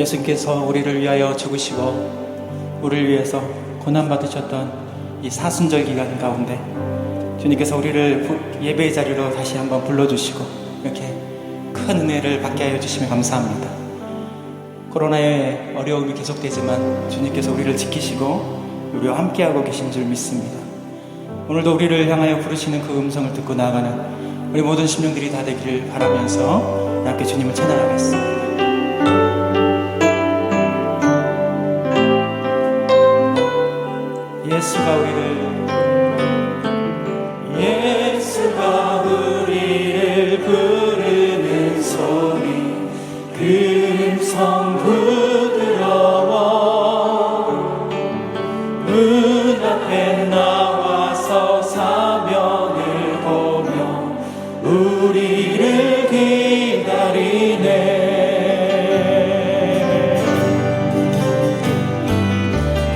예수님께서 우리를 위하여 죽으시고 우리를 위해서 고난받으셨던 이 사순절 기간 가운데 주님께서 우리를 예배의 자리로 다시 한번 불러주시고 이렇게 큰 은혜를 받게 하여 주시면 감사합니다. 코로나의 어려움이 계속되지만 주님께서 우리를 지키시고 우리와 함께하고 계신 줄 믿습니다. 오늘도 우리를 향하여 부르시는 그 음성을 듣고 나아가는 우리 모든 심령들이 다 되기를 바라면서 함께 주님을 찬양하겠습니다. 예수가 우리를 부르는 소리 그 음성 부드러워 문 앞에 나와서 사면을 보며 우리를 기다리네.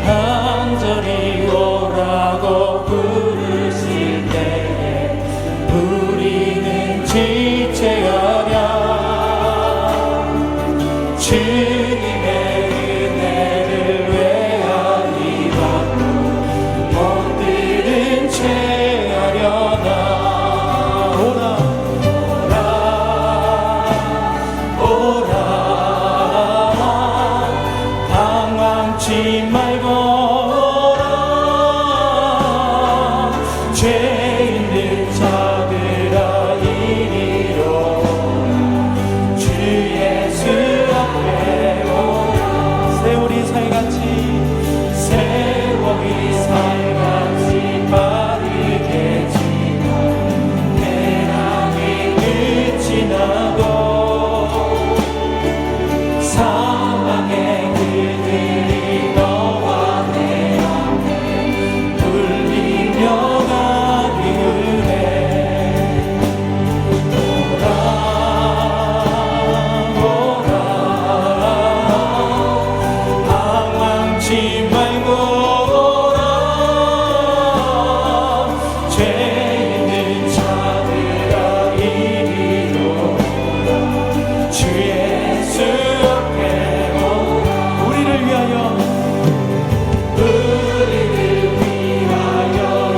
간절히 오라고 부르실 때에 우리는 지체하랴. 주님의 은혜를 외하니 받고 것들은 채하려나. 오라 오라 방황치 말고 오라. 죄 있는 자들아 이리로 주 예수 앞에 오라. 세월이 살같이 빠르게 지나 대낮이 끝이 나고 사망의 그들이 너와 내 앞에 울리며 가기를 해. 오라 방황치 말고 오라. 죄 있는 자들아 이리로 오라. 주 예수 앞에 오라. 우리를 위하여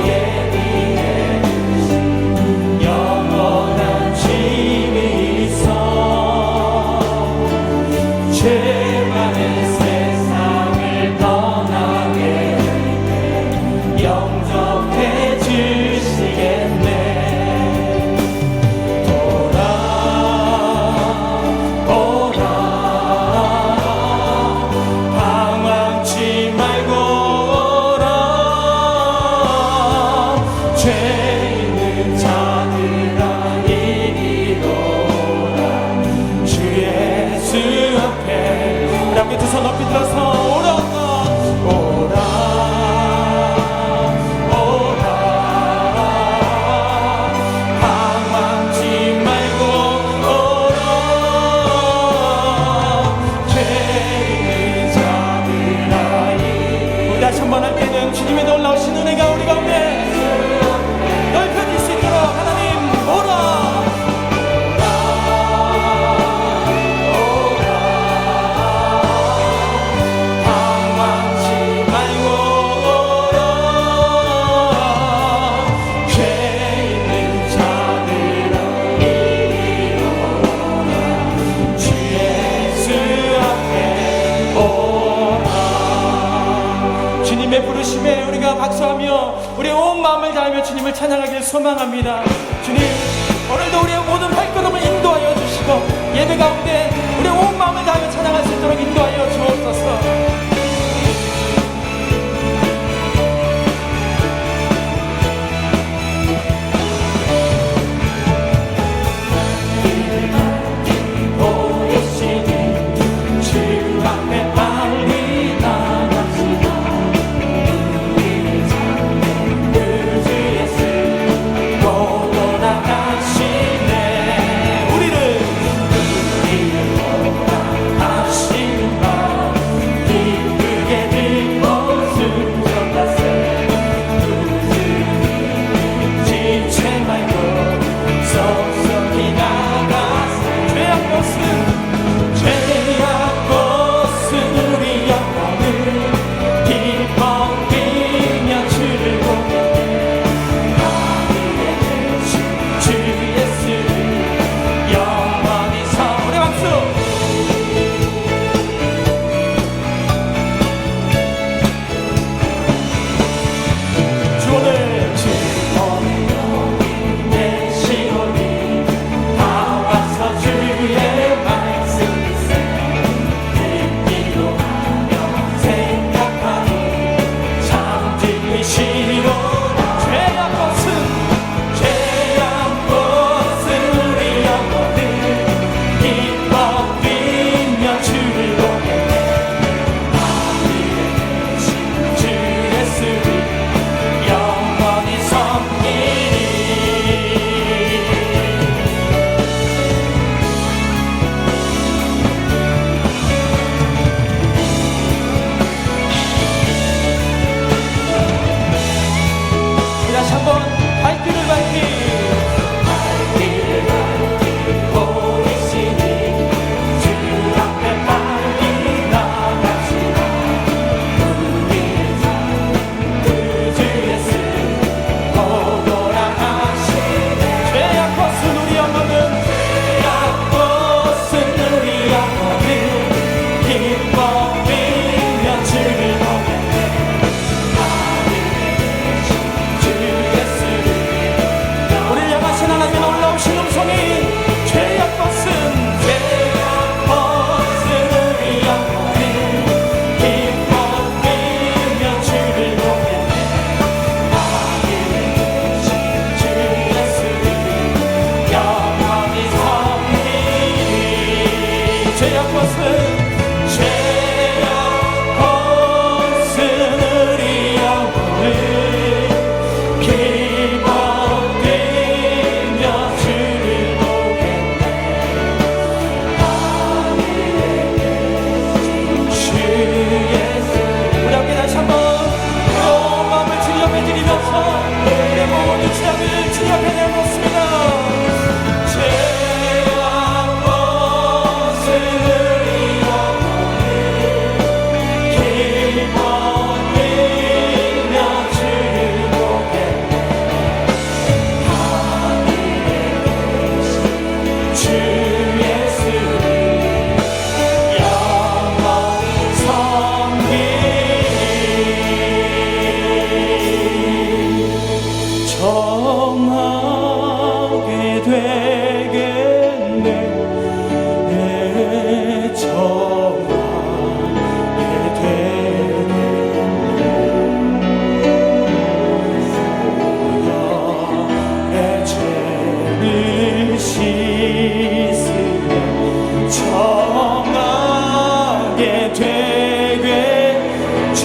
예비해 주신 영원한 짐이 있어. 죄 많은 세상을 떠나게 영접해 주시겠네. 오라 방황치 말고 오라. 죄 있는 자들아 이리로 오라. 주 예수 앞에 우리 함께 두 손 높이 들어서 오라 방황치 말고 오라. 죄 있는 자들아 우리 다시 한번 함께는 주님의 놀라우신 은혜가 우리 가운데 넓혀질 수 있도록 하나님 오라 방황치 말고 오라. 죄 있는 자들아 이리로 오라. 주 예수 앞에 오라. 주님의 부르심에 우리가 박수하며 우리의 온 마음을 다하며 주님을 찬양하기를 소망합니다. 주님 오늘도 우리의 모든 발걸음을 인도하여 주시고 예배 가운데 우리의 온 마음을 다하여 찬양할 수 있도록 인도하여 주옵소서. 주 앞에 빨리 나갑시다. 우리를 찾는 그 주 예수 곧 돌아가시네. 우리를 돌아가신 바 그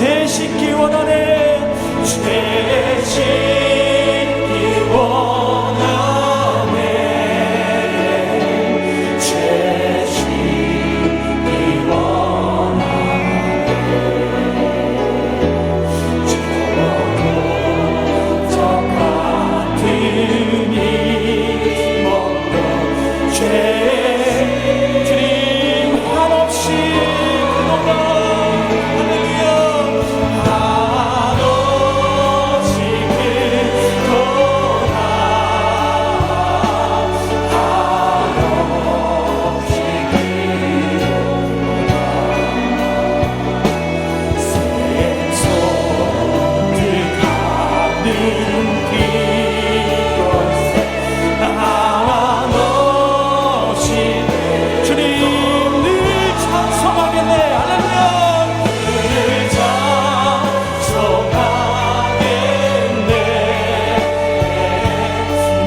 죄 씻기 원하네. 죄 씻기 원하네. 죄 씻기 원하네. 저도 저 같은 이 먹던 죄 주님 한없이 그동안 할렐루야 한없이 그동안 한없이 그동안 샘솟듯 가는 비로세 한없이 주님 늘 찬송하겠네. 할렐루야 늘 찬송하겠네.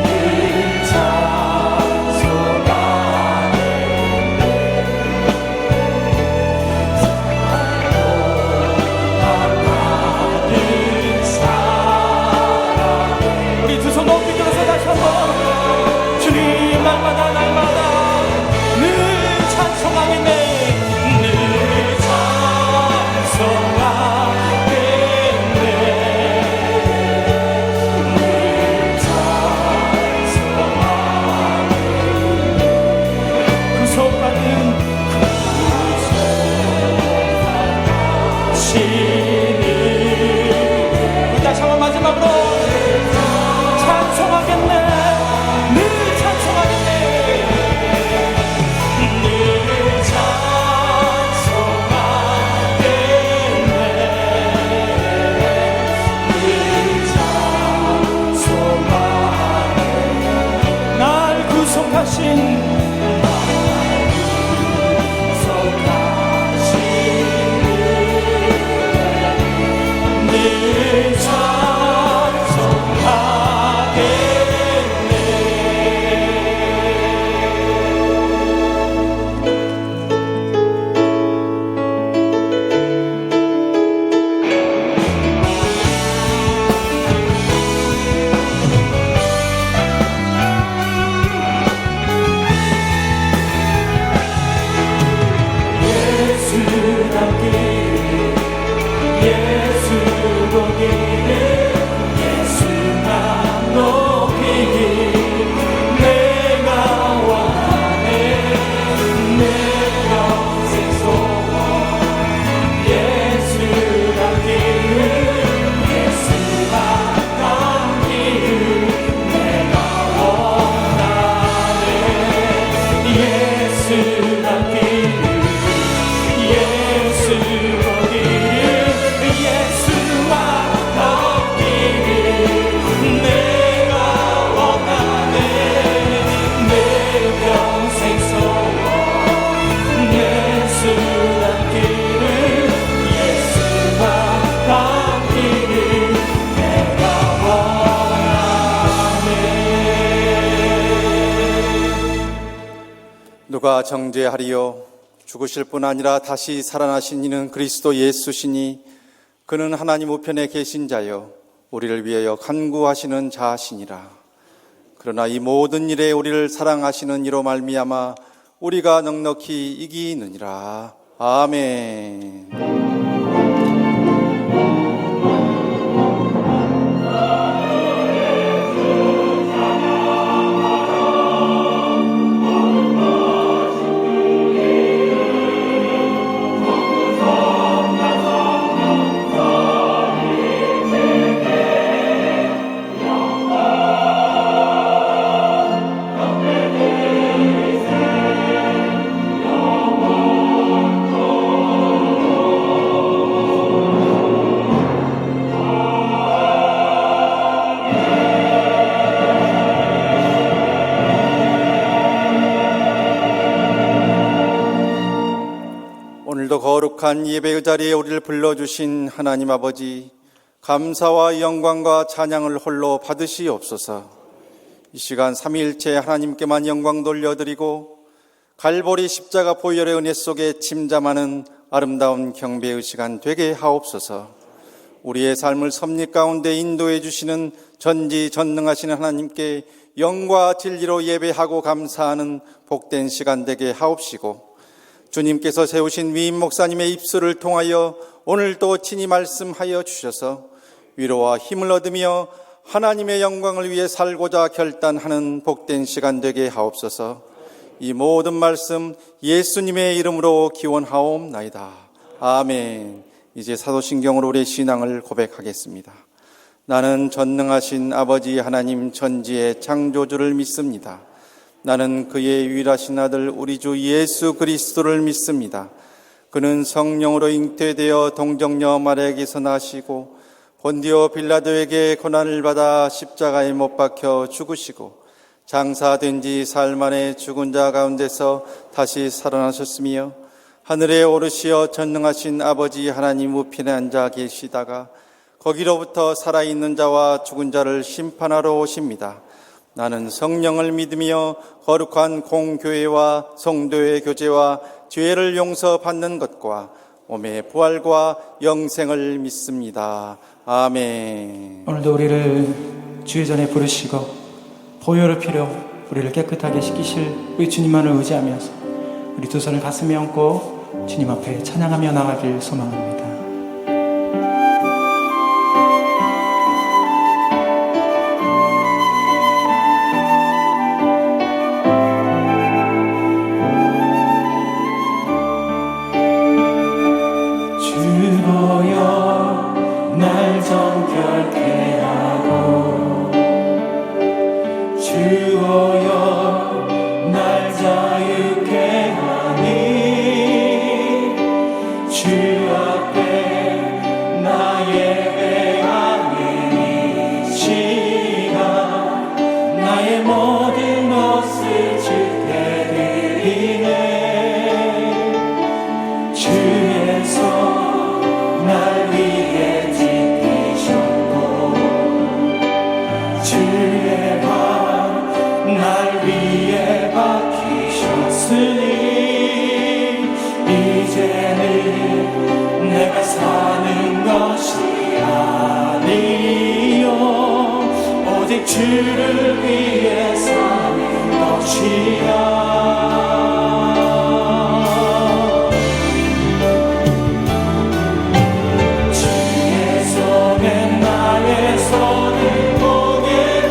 늘 찬송하겠네. 사랑하는 사랑 우리 두 손 높이 들어서 다시 한번 주님 날마다 날마다 늘 찬송하겠네. 늘 찬송하겠네. 늘 찬송하겠네. 구속받은 신을 우리 다시 한번 마지막으로 찬송하겠네. 늘 찬송하겠네. 늘 찬송하겠네. 늘 찬송하겠네. 날 구속하신 늘 누가 정죄하리요? 죽으실 뿐 아니라 다시 살아나신 이는 그리스도 예수시니 그는 하나님 우편에 계신 자요 우리를 위하여 간구하시는 자시니라. 그러나 이 모든 일에 우리를 사랑하시는 이로 말미암아 우리가 넉넉히 이기느니라. 아멘. 오늘도 거룩한 예배의 자리에 우리를 불러주신 하나님 아버지, 감사와 영광과 찬양을 홀로 받으시옵소서. 이 시간 삼위일체 하나님께만 영광 돌려드리고 갈보리 십자가 보혈의 은혜 속에 침잠하는 아름다운 경배의 시간 되게 하옵소서. 우리의 삶을 섭리 가운데 인도해 주시는 전지전능하시는 하나님께 영과 진리로 예배하고 감사하는 복된 시간 되게 하옵시고, 주님께서 세우신 위임 목사님의 입술을 통하여 오늘도 친히 말씀하여 주셔서 위로와 힘을 얻으며 하나님의 영광을 위해 살고자 결단하는 복된 시간 되게 하옵소서. 이 모든 말씀 예수님의 이름으로 기원하옵나이다. 아멘. 이제 사도신경으로 우리의 신앙을 고백하겠습니다. 나는 전능하신 아버지 하나님 천지의 창조주를 믿습니다. 나는 그의 유일하신 아들 우리 주 예수 그리스도를 믿습니다. 그는 성령으로 잉태되어 동정녀 마리아에게서 나시고 본디오 빌라도에게 고난을 받아 십자가에 못 박혀 죽으시고 장사된 지 사흘 만에 죽은 자 가운데서 다시 살아나셨으며 하늘에 오르시어 전능하신 아버지 하나님 우편에 앉아 계시다가 거기로부터 살아있는 자와 죽은 자를 심판하러 오십니다. 나는 성령을 믿으며 거룩한 공교회와 성도의 교제와 죄를 용서받는 것과 몸의 부활과 영생을 믿습니다. 아멘. 오늘도 우리를 주의 전에 부르시고 보혈의 피로 우리를 깨끗하게 씻기실 우리 주님만을 의지하면서 우리 두 손을 가슴에 얹고 주님 앞에 찬양하며 나가길 소망합니다. 주보여 날 정결케 하고 주오여 날 자유케 하니 주 앞에 나 예배하는 이 시간 나의 모든 것을 주께 드리네. 주의 손 날 위해 지키셨고 주의 발 날 위해 박히셨으니 이제는 내가 사는 것이 아니요 오직 주를 위해 사는 것이야. 주의 손에 나의 손을 보게도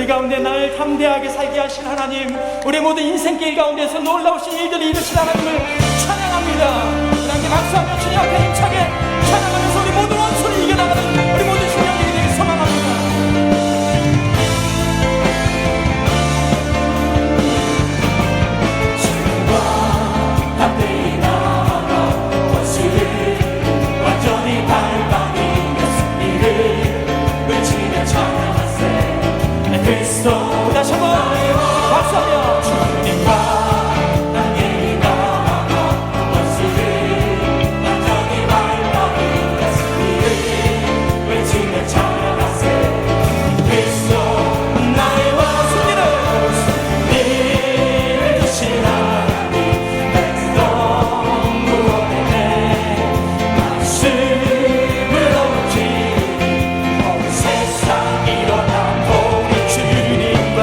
우리 가운데 날 담대하게 살게 하신 하나님, 우리 모든 인생길 가운데서 놀라우신 일들을 이루신 하나님을 찬양합니다. 하나님께 박수하며 주님 앞에 힘차게 찬양하면서 우리 모든 원수를 이겨나가는 우리 모든 신령들이 되길 소망합니다. 다시 한번 박수하며 주님과 함께 나아가 원수를 완전히 밟아버리는 승리를 외치며 찬양하세. 그리스도 나의 왕 승리를 주신 하나님 백성 구원의 내 말씀을 얻지 온 세상 일어난 우리 주님과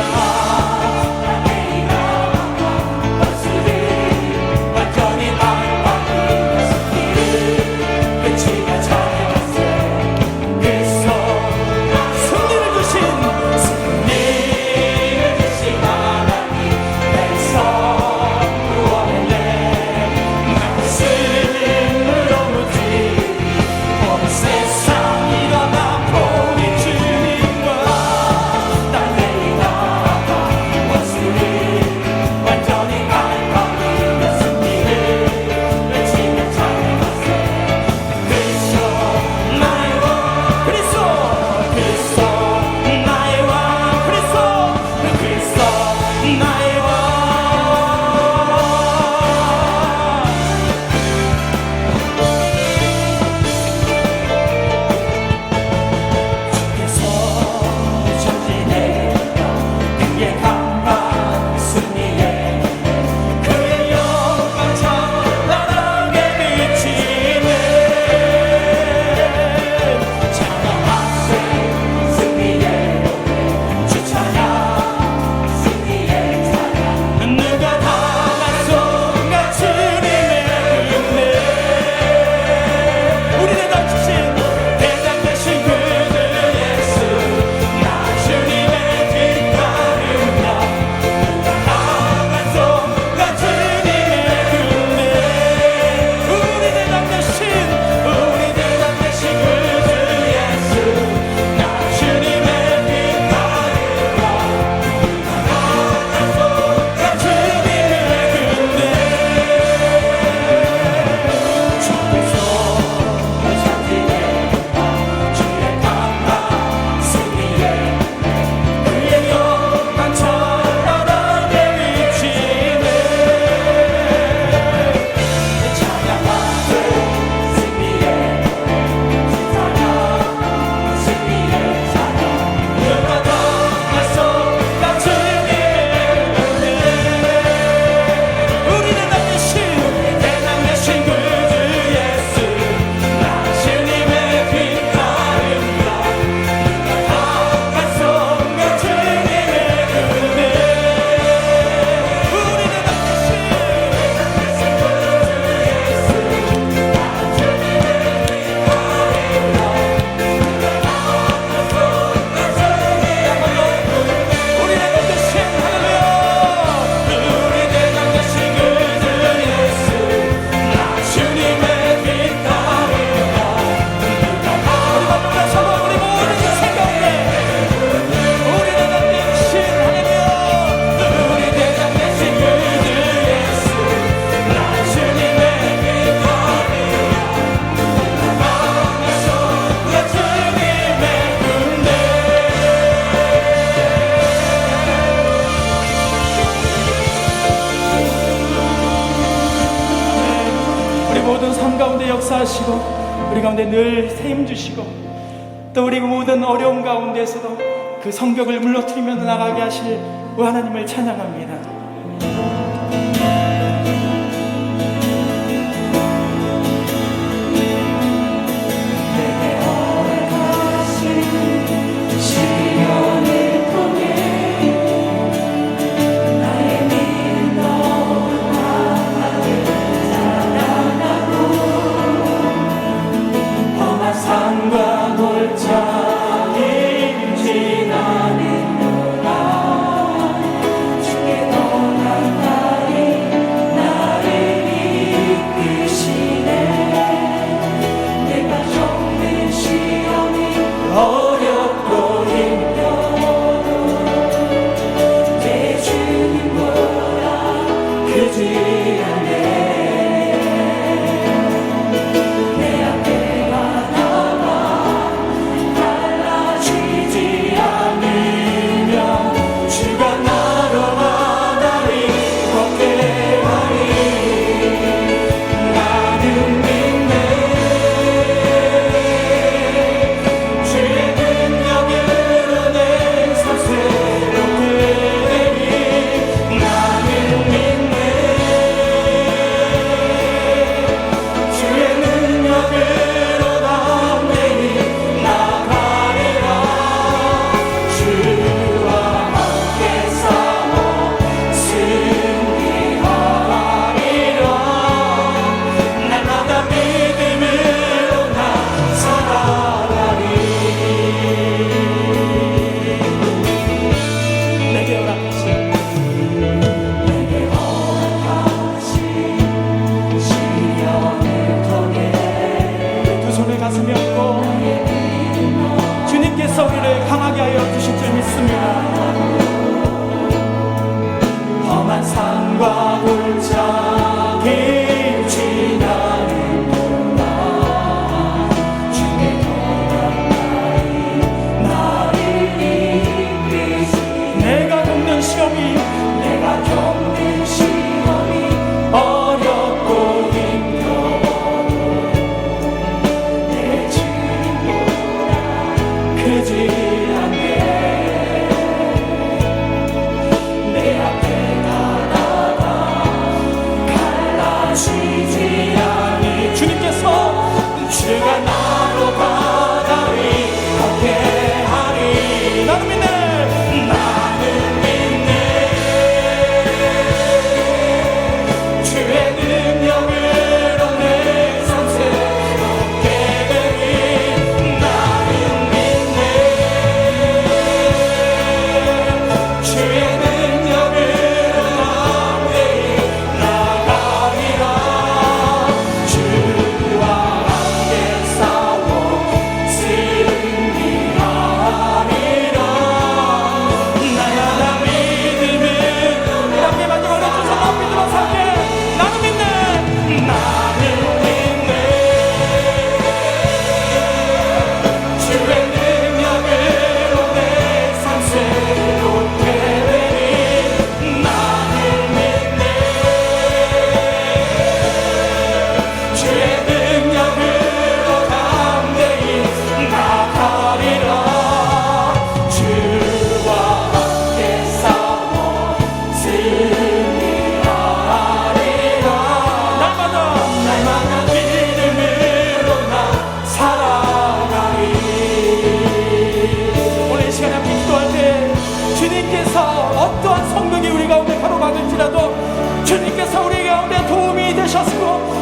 역사하시고 우리 가운데 늘 세임 주시고 또 우리 모든 어려움 가운데서도 그 성벽을 물러뜨리며 나가게 하실 그 하나님을 찬양합니다. 산과 골짜기 지나는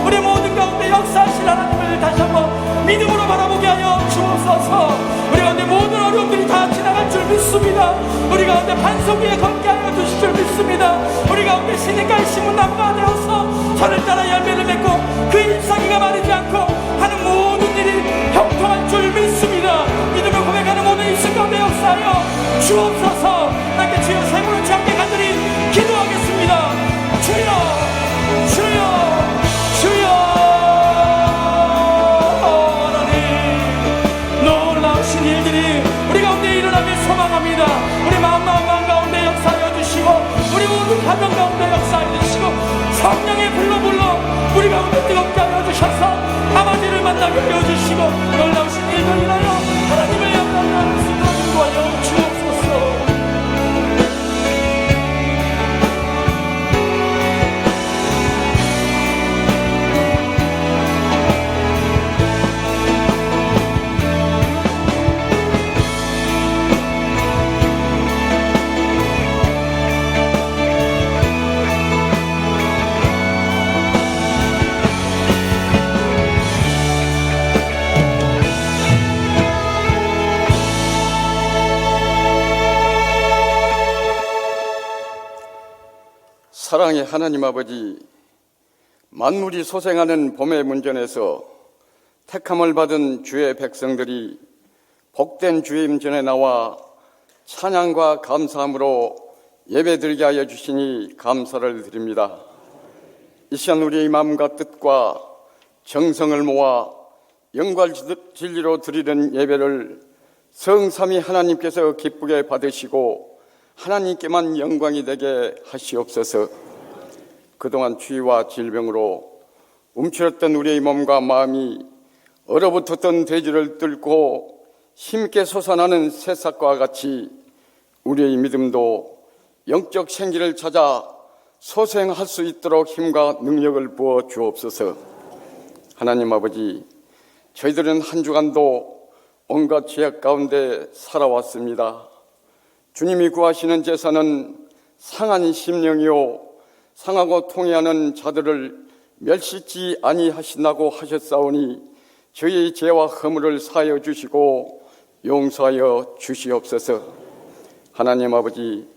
우리 모든 가운데 역사하실 하나님을 다시 한번 믿음으로 바라보게 하여 주옵소서. 우리 가운데 모든 어려움들이 다 지나갈 줄 믿습니다. 우리 가운데 반석 위에 걷게 하여 주실 줄 믿습니다. 우리 가운데 시냇가의 시문나무가 되어서 저를 따라 열매를 맺고 그 잎사귀가 마르지 않고 하는 모든 일이 형통할 줄 믿습니다. 믿음을 고백하는 모든 입술 가운데 역사하여 주옵소서. 함께 주여 세 분을 함께 간절히 기도하겠습니다. 주여 주여 주여. 하나님 놀라우신 일들이 우리 가운데 일어나길 소망합니다. 우리 마음 가운데 역사하여 주시고 우리 모든 가정 가운데 역사하여 주시고 성령의 불로 우리 가운데 뜨겁게 하여 주셔서 아버지를 만나게 하여 주시고 놀라우신 일들 인하여 하나님의 영광을 나눌 수 있도록 인도하여 주옵소서. 사랑의 하나님 아버지, 만물이 소생하는 봄의 문전에서 택함을 받은 주의 백성들이 복된 주임 전에 나와 찬양과 감사함으로 예배드리게 하여 주시니 감사를 드립니다. 이 시간 우리의 마음과 뜻과 정성을 모아 영광 진리로 드리는 예배를 성삼위 하나님께서 기쁘게 받으시고 하나님께만 영광이 되게 하시옵소서. 그동안 추위와 질병으로 움츠렸던 우리의 몸과 마음이 얼어붙었던 대지를 뚫고 힘있게 솟아나는 새싹과 같이 우리의 믿음도 영적 생기를 찾아 소생할 수 있도록 힘과 능력을 부어 주옵소서. 하나님 아버지, 저희들은 한 주간도 온갖 죄악 가운데 살아왔습니다. 주님이 구하시는 제사는 상한 심령이요 상하고 통해하는 자들을 멸시치 아니하신다고 하셨사오니 저희의 죄와 허물을 사하여 주시고 용서하여 주시옵소서. 하나님 아버지,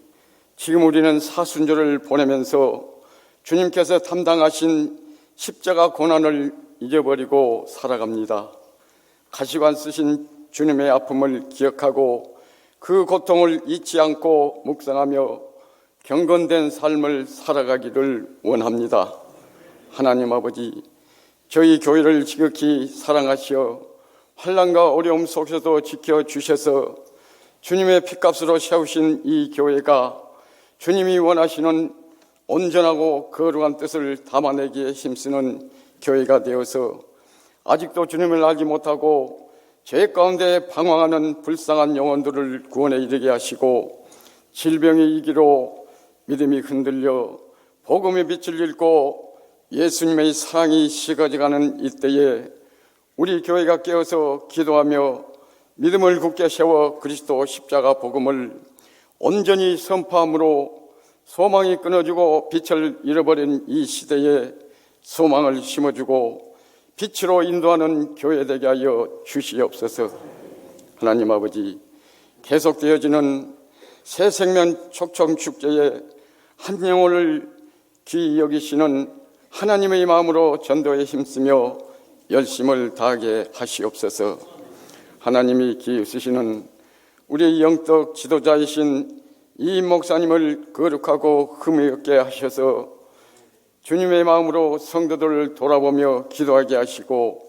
지금 우리는 사순절을 보내면서 주님께서 담당하신 십자가 고난을 잊어버리고 살아갑니다. 가시관 쓰신 주님의 아픔을 기억하고 그 고통을 잊지 않고 묵상하며 경건된 삶을 살아가기를 원합니다. 하나님 아버지, 저희 교회를 지극히 사랑하시어 환난과 어려움 속에서도 지켜주셔서 주님의 피값으로 세우신 이 교회가 주님이 원하시는 온전하고 거룩한 뜻을 담아내기에 힘쓰는 교회가 되어서 아직도 주님을 알지 못하고 죄 가운데 방황하는 불쌍한 영혼들을 구원에 이르게 하시고 질병의 이기로 믿음이 흔들려 복음의 빛을 잃고 예수님의 사랑이 식어져가는 이때에 우리 교회가 깨어서 기도하며 믿음을 굳게 세워 그리스도 십자가 복음을 온전히 선포함으로 소망이 끊어지고 빛을 잃어버린 이 시대에 소망을 심어주고 빛으로 인도하는 교회 되게 하여 주시옵소서. 하나님 아버지, 계속되어지는 새 생명 촉청 축제에 한 영혼을 귀히 여기시는 하나님의 마음으로 전도에 힘쓰며 열심을 다하게 하시옵소서. 하나님이 귀히 쓰시는 우리의 영적 지도자이신 이 목사님을 거룩하고 흠이 없게 하셔서 주님의 마음으로 성도들을 돌아보며 기도하게 하시고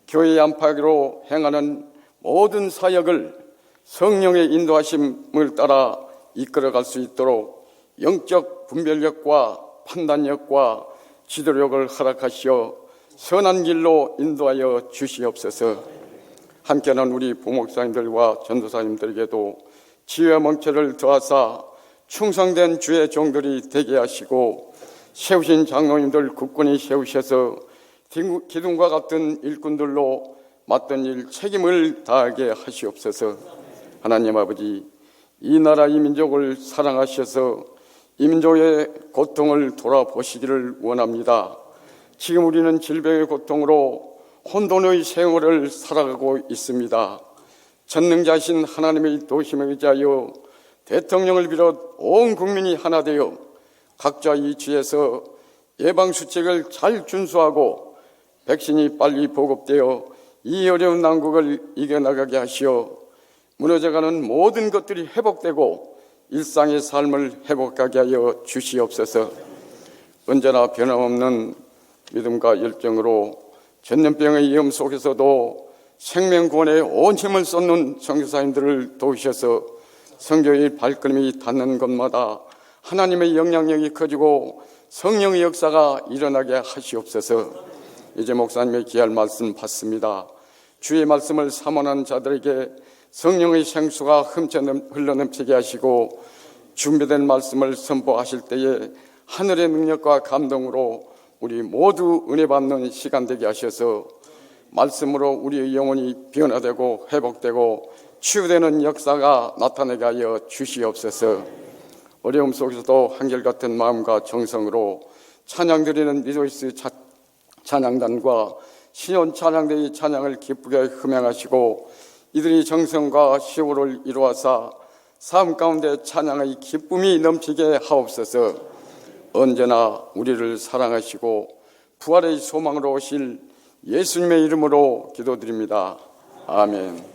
교회의 안팎으로 행하는 모든 사역을 성령의 인도하심을 따라 이끌어갈 수 있도록 영적 분별력과 판단력과 지도력을 허락하시어 선한 길로 인도하여 주시옵소서. 함께하는 우리 부목사님들과 전도사님들에게도 지혜와 멍체를 더하사 충성된 주의 종들이 되게 하시고 세우신 장로님들 굳건히 세우셔서 기둥과 같은 일꾼들로 맡은 일 책임을 다하게 하시옵소서. 하나님 아버지, 이 나라 이 민족을 사랑하셔서 이 민족의 고통을 돌아보시기를 원합니다. 지금 우리는 질병의 고통으로 혼돈의 생활을 살아가고 있습니다. 전능자신 하나님의 도심에 의지하여 대통령을 비롯 온 국민이 하나 되어 각자 이치에서 예방수칙을 잘 준수하고 백신이 빨리 보급되어 이 어려운 난국을 이겨나가게 하시어 무너져가는 모든 것들이 회복되고 일상의 삶을 회복하게 하여 주시옵소서. 언제나 변함없는 믿음과 열정으로 전염병의 위험 속에서도 생명구원에 온 힘을 쏟는 선교사님들을 도우셔서 선교의 발걸음이 닿는 곳마다 하나님의 영향력이 커지고 성령의 역사가 일어나게 하시옵소서. 이제 목사님의 귀할 말씀 받습니다. 주의 말씀을 사모하는 자들에게 성령의 생수가 흘러넘치게 하시고 준비된 말씀을 선포하실 때에 하늘의 능력과 감동으로 우리 모두 은혜 받는 시간 되게 하셔서 말씀으로 우리의 영혼이 변화되고 회복되고 치유되는 역사가 나타나게 하여 주시옵소서. 어려움 속에서도 한결같은 마음과 정성으로 찬양드리는 리조이스 찬양단과 시온 찬양대의 찬양을 기쁘게 흠양하시고 이들이 정성과 시호를 이루어서 삶 가운데 찬양의 기쁨이 넘치게 하옵소서. 언제나 우리를 사랑하시고 부활의 소망으로 오실 예수님의 이름으로 기도드립니다. 아멘.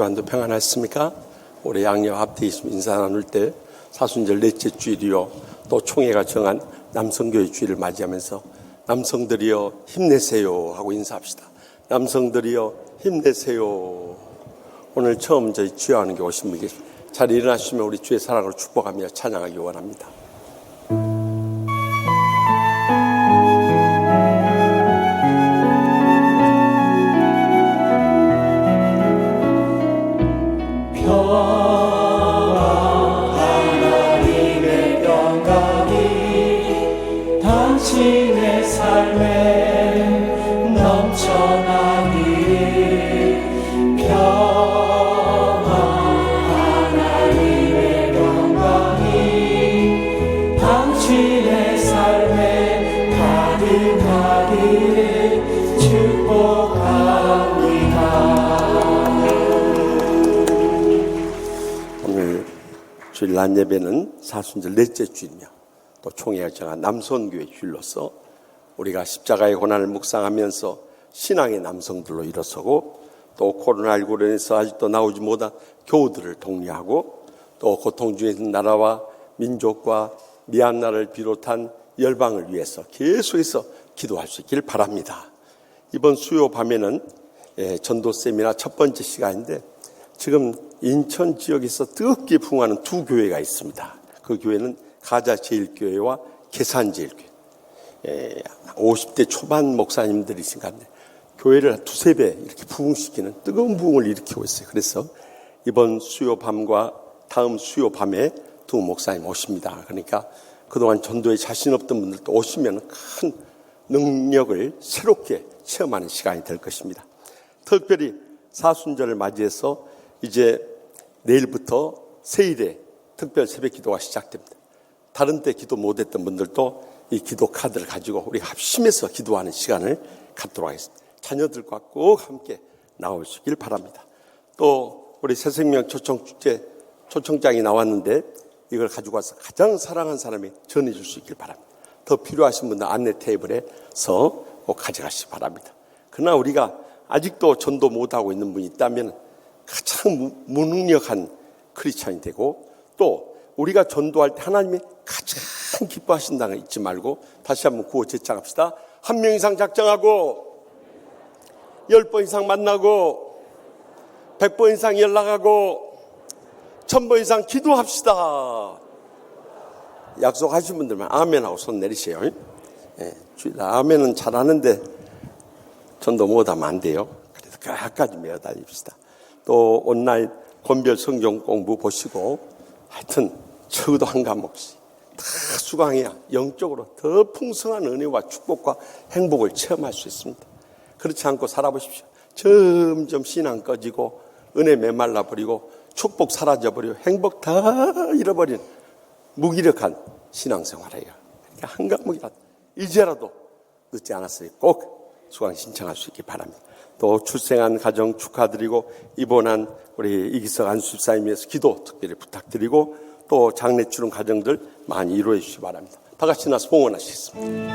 한주 평안하셨습니까? 올해 양력 합대이심 인사 나눌 때 사순절 넷째 주일이요, 또 총회가 정한 남성교회 주일을 맞이하면서 남성들이여 힘내세요 하고 인사합시다. 남성들이여 힘내세요. 오늘 처음 저희 주여하는 게 오신 분이 계십니다. 잘 일어나시면 우리 주의 사랑으로 축복하며 찬양하기 원합니다. 당신의 삶에 넘쳐나기를 평화 하나님의 영광이 당신의 삶에 가득하기를 축복합니다. 오늘 주일 낮 예배는 사순절 넷째 주일이며 또 총회가 정한 남성교회 주일로서 우리가 십자가의 고난을 묵상하면서 신앙의 남성들로 일어서고 또 코로나19로 인해서 아직도 나오지 못한 교우들을 독려하고 또 고통 중에 있는 나라와 민족과 미얀마를 비롯한 열방을 위해서 계속해서 기도할 수 있길 바랍니다. 이번 수요 밤에는 전도 세미나 첫 번째 시간인데 지금 인천 지역에서 뜨겁게 부흥하는 두 교회가 있습니다. 그 교회는 가자제일교회와 계산제일교회. 50대 초반 목사님들이신 가운데 교회를 두세 배 이렇게 부흥시키는 뜨거운 부흥을 일으키고 있어요. 그래서 이번 수요 밤과 다음 수요 밤에 두 목사님 오십니다. 그러니까 그동안 전도에 자신 없던 분들도 오시면 큰 능력을 새롭게 체험하는 시간이 될 것입니다. 특별히 사순절을 맞이해서 이제 내일부터 세일에 특별 새벽 기도가 시작됩니다. 다른 때 기도 못했던 분들도 이 기도 카드를 가지고 우리 합심해서 기도하는 시간을 갖도록 하겠습니다. 자녀들과 꼭 함께 나오시길 바랍니다. 또 우리 새생명 초청축제 초청장이 나왔는데 이걸 가지고 와서 가장 사랑하는 사람이 전해줄 수 있길 바랍니다. 더 필요하신 분들 안내 테이블에서 꼭 가져가시기 바랍니다. 그러나 우리가 아직도 전도 못하고 있는 분이 있다면 가장 무능력한 크리스찬이 되고, 또 우리가 전도할 때 하나님이 가장 기뻐하신다는 거 잊지 말고 다시 한번 구호 제창합시다. 1명 이상 작정하고 10번 이상 만나고 100번 이상 연락하고 1000번 이상 기도합시다. 약속하신 분들만 아멘하고 손 내리세요. 예, 아멘은 잘하는데 전도 못하면 안 돼요. 그래서 끝까지 매어달립시다. 또 온라인 권별 성경 공부 보시고 하여튼 적어도 한 과목씩 다 수강해야 영적으로 더 풍성한 은혜와 축복과 행복을 체험할 수 있습니다. 그렇지 않고 살아보십시오. 점점 신앙 꺼지고 은혜 메말라 버리고 축복 사라져 버리고 행복 다 잃어버린 무기력한 신앙생활이에요. 그러니까 한 과목이라도 이제라도 늦지 않았어요. 꼭 수강 신청할 수 있기 바랍니다. 또 출생한 가정 축하드리고 입원한 우리 이기석 안수집사님 위해서 기도 특별히 부탁드리고, 또 장례 치른 가정들 많이 이루어 주시기 바랍니다. 다 같이 나서 봉헌하시겠습니다.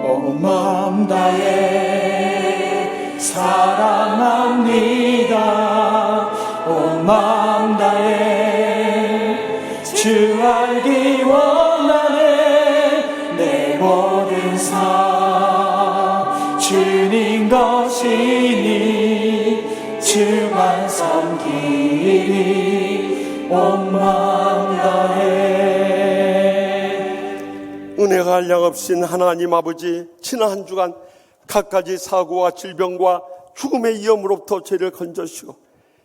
온 마음 다해 사랑합니다. 온 마음 다해 주 알기 원하네. 내 모든 삶 주님 것이니 주만 섬기리. 온 마음 다해. 은혜가 한량없인 하나님 아버지, 지난 한 주간 갖가지 사고와 질병과 죽음의 위험으로부터 저희를 건져주시고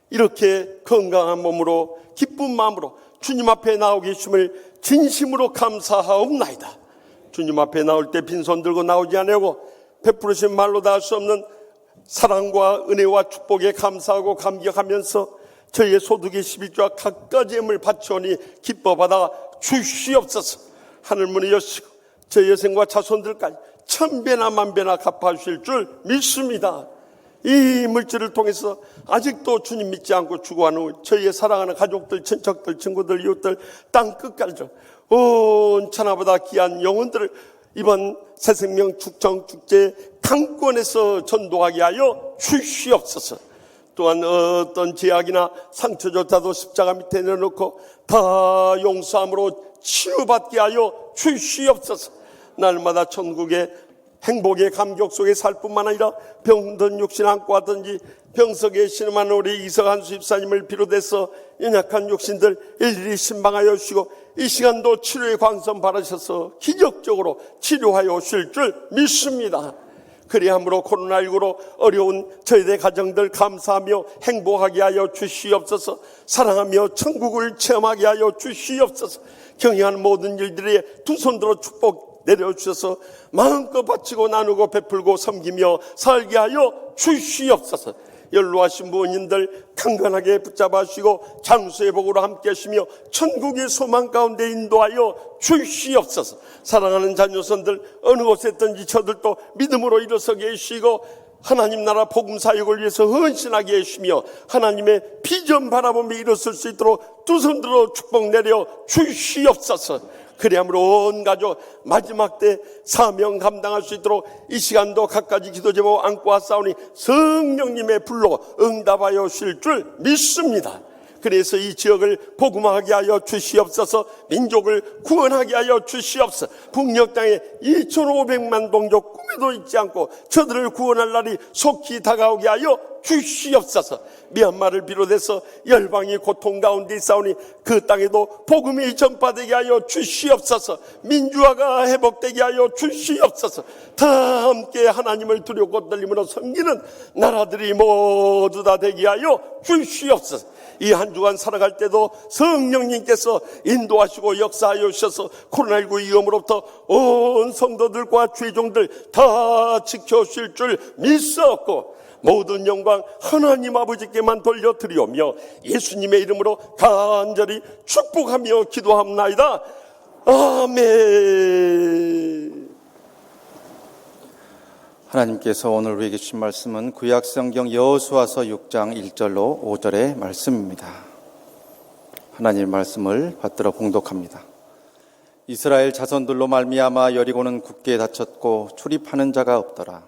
이렇게 건강한 몸으로 기쁜 마음으로 주님 앞에 나오 계심을 진심으로 감사하옵나이다. 주님 앞에 나올 때 빈손 들고 나오지 아니하고 베푸르신 말로 다 할 수 없는 사랑과 은혜와 축복에 감사하고 감격하면서 저희의 소득의 11조와 갖가지 예물 바치오니 기뻐받아 주시옵소서. 하늘문을 여시고 저희의 생과 자손들까지 천배나 만배나 갚아주실 줄 믿습니다. 이 물질을 통해서 아직도 주님 믿지 않고 죽어가는 저희의 사랑하는 가족들, 친척들, 친구들, 이웃들, 땅 끝까지 온 천하보다 귀한 영혼들을 이번 새생명 축정축제 강권에서 전도하게 하여 주시옵소서. 또한 어떤 제약이나 상처조차도 십자가 밑에 내놓고 다 용서함으로 치유받게 하여 주시옵소서. 날마다 천국의 행복의 감격 속에 살 뿐만 아니라 병든 육신 안고 하든지 병석에 신음하는 우리 이석 한수 집사님을 비롯해서 연약한 육신들 일일이 신방하여 주시고 이 시간도 치료의 광선 바라셔서 기적적으로 치료하여 오실 줄 믿습니다. 그리함으로 코로나19로 어려운 저희들 가정들 감사하며 행복하게 하여 주시옵소서. 사랑하며 천국을 체험하게 하여 주시옵소서. 경영하는 모든 일들에 두 손 들어 축복 내려주셔서 마음껏 바치고 나누고 베풀고 섬기며 살게 하여 주시옵소서. 연로하신 부모님들 강건하게 붙잡아 주시고 장수의 복으로 함께 하시며 천국의 소망 가운데 인도하여 주시옵소서. 사랑하는 자녀선들 어느 곳에 있든지 저들도 믿음으로 일어서게 해주시고 하나님 나라 복음 사역을 위해서 헌신하게 해주시며 하나님의 비전 바라보며 일어설 수 있도록 두 손 들어 축복 내려 주시옵소서. 그리함으로 온 가족 마지막 때 사명 감당할 수 있도록 이 시간도 갖가지 기도 제목 안고 왔사오니 성령님의 불로 응답하여 주실 줄 믿습니다. 그래서 이 지역을 복음화하게 하여 주시옵소서. 민족을 구원하게 하여 주시옵소서. 북녘 땅에 2,500만 동족 꿈에도 있지 않고 저들을 구원할 날이 속히 다가오게 하여 주시옵소서. 미얀마를 비롯해서 열방이 고통 가운데 있사오니 그 땅에도 복음이 전파되게 하여 주시옵소서. 민주화가 회복되게 하여 주시옵소서. 다 함께 하나님을 두렵고 떨림으로 섬기는 나라들이 모두 다 되게 하여 주시옵소서. 이 한 주간 살아갈 때도 성령님께서 인도하시고 역사하여 주셔서 코로나19 위험으로부터 온 성도들과 죄종들 다 지켜주실 줄 믿사옵고 모든 영광 하나님 아버지께만 돌려드리오며 예수님의 이름으로 간절히 축복하며 기도합나이다. 아멘. 하나님께서 오늘 우리에게 주신 말씀은 구약성경 여호수아서 6장 1절로 5절의 말씀입니다. 하나님의 말씀을 받들어 봉독합니다. 이스라엘 자손들로 말미암아 여리고는 굳게 닫혔고 출입하는 자가 없더라.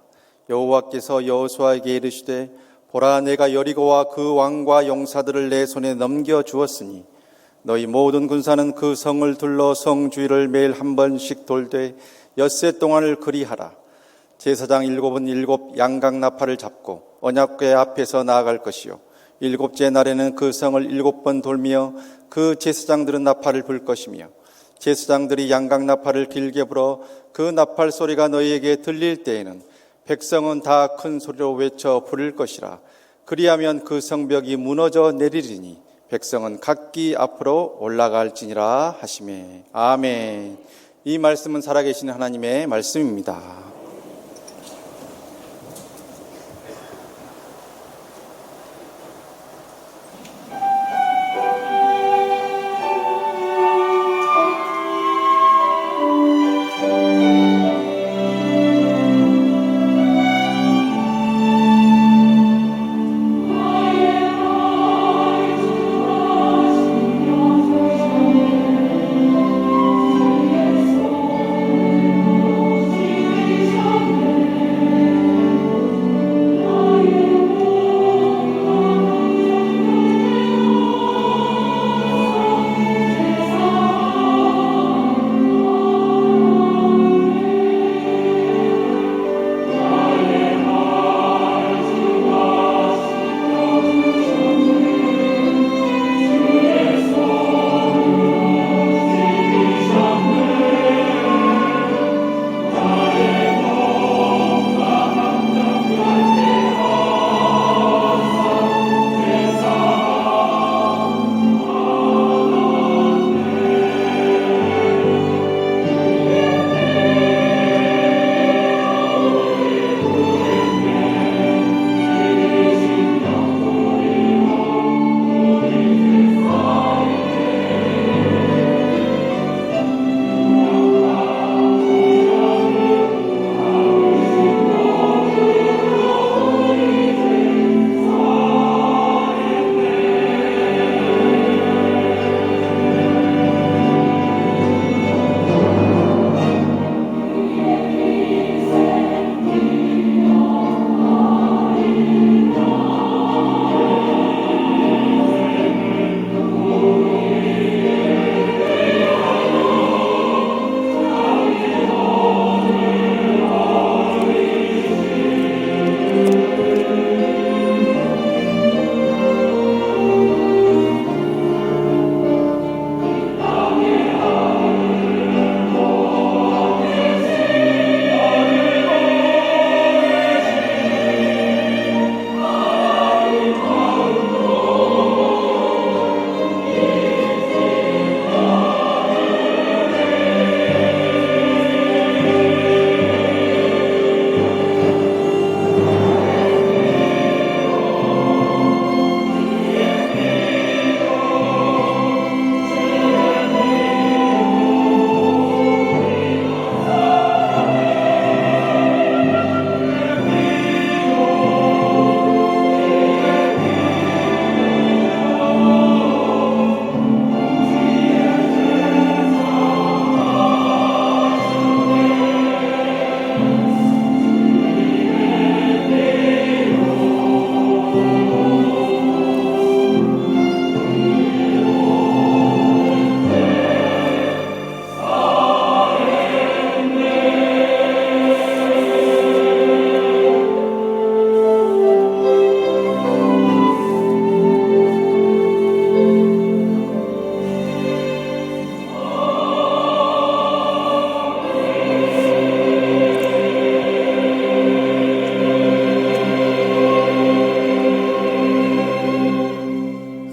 여호와께서 여호수아에게 이르시되 보라, 내가 여리고와 그 왕과 용사들을 내 손에 넘겨 주었으니 너희 모든 군사는 그 성을 둘러 성 주위를 매일 한 번씩 돌되 엿새 동안을 그리하라. 제사장 7은 7 양각 나팔을 잡고 언약궤 앞에서 나아갈 것이요, 7째 날에는 그 성을 7번 돌며 그 제사장들은 나팔을 불 것이며, 제사장들이 양각 나팔을 길게 불어 그 나팔 소리가 너희에게 들릴 때에는 백성은 다 큰 소리로 외쳐 부를 것이라. 그리하면 그 성벽이 무너져 내리리니 백성은 각기 앞으로 올라갈지니라 하시매. 아멘. 이 말씀은 살아계신 하나님의 말씀입니다.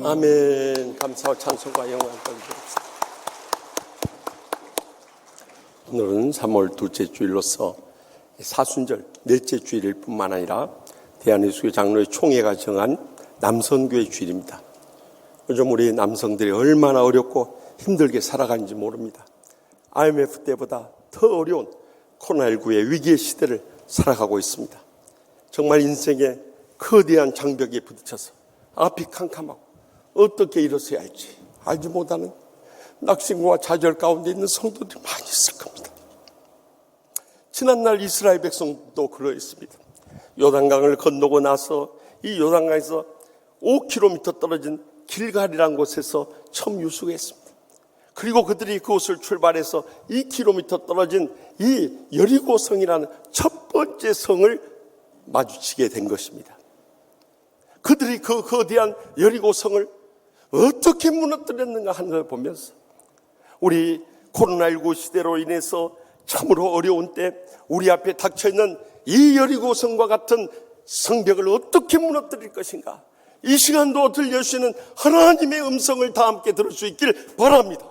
아멘. 감사와 찬송과 영광 돌리옵소서. 오늘은 3월 둘째 주일로서 사순절 넷째 주일일 뿐만 아니라 대한예수교 장로회 총회가 정한 남선교회 주일입니다. 요즘 우리 남성들이 얼마나 어렵고 힘들게 살아가는지 모릅니다. IMF 때보다 더 어려운 코로나19의 위기의 시대를 살아가고 있습니다. 정말 인생에 거대한 장벽에 부딪혀서 앞이 캄캄하고 어떻게 일어서야 할지 알지 못하는 낙심과 좌절 가운데 있는 성도들이 많이 있을 겁니다. 지난날 이스라엘 백성도 그러했습니다. 요단강을 건너고 나서 이 요단강에서 5km 떨어진 길갈이라는 곳에서 처음 유숙했습니다. 그리고 그들이 그곳을 출발해서 2km 떨어진 이 여리고성이라는 첫 번째 성을 마주치게 된 것입니다. 그들이 그 거대한 여리고성을 어떻게 무너뜨렸는가 하는 걸 보면서 우리 코로나19 시대로 인해서 참으로 어려운 때 우리 앞에 닥쳐있는 이 여리고성과 같은 성벽을 어떻게 무너뜨릴 것인가, 이 시간도 들려주시는 하나님의 음성을 다 함께 들을 수 있길 바랍니다.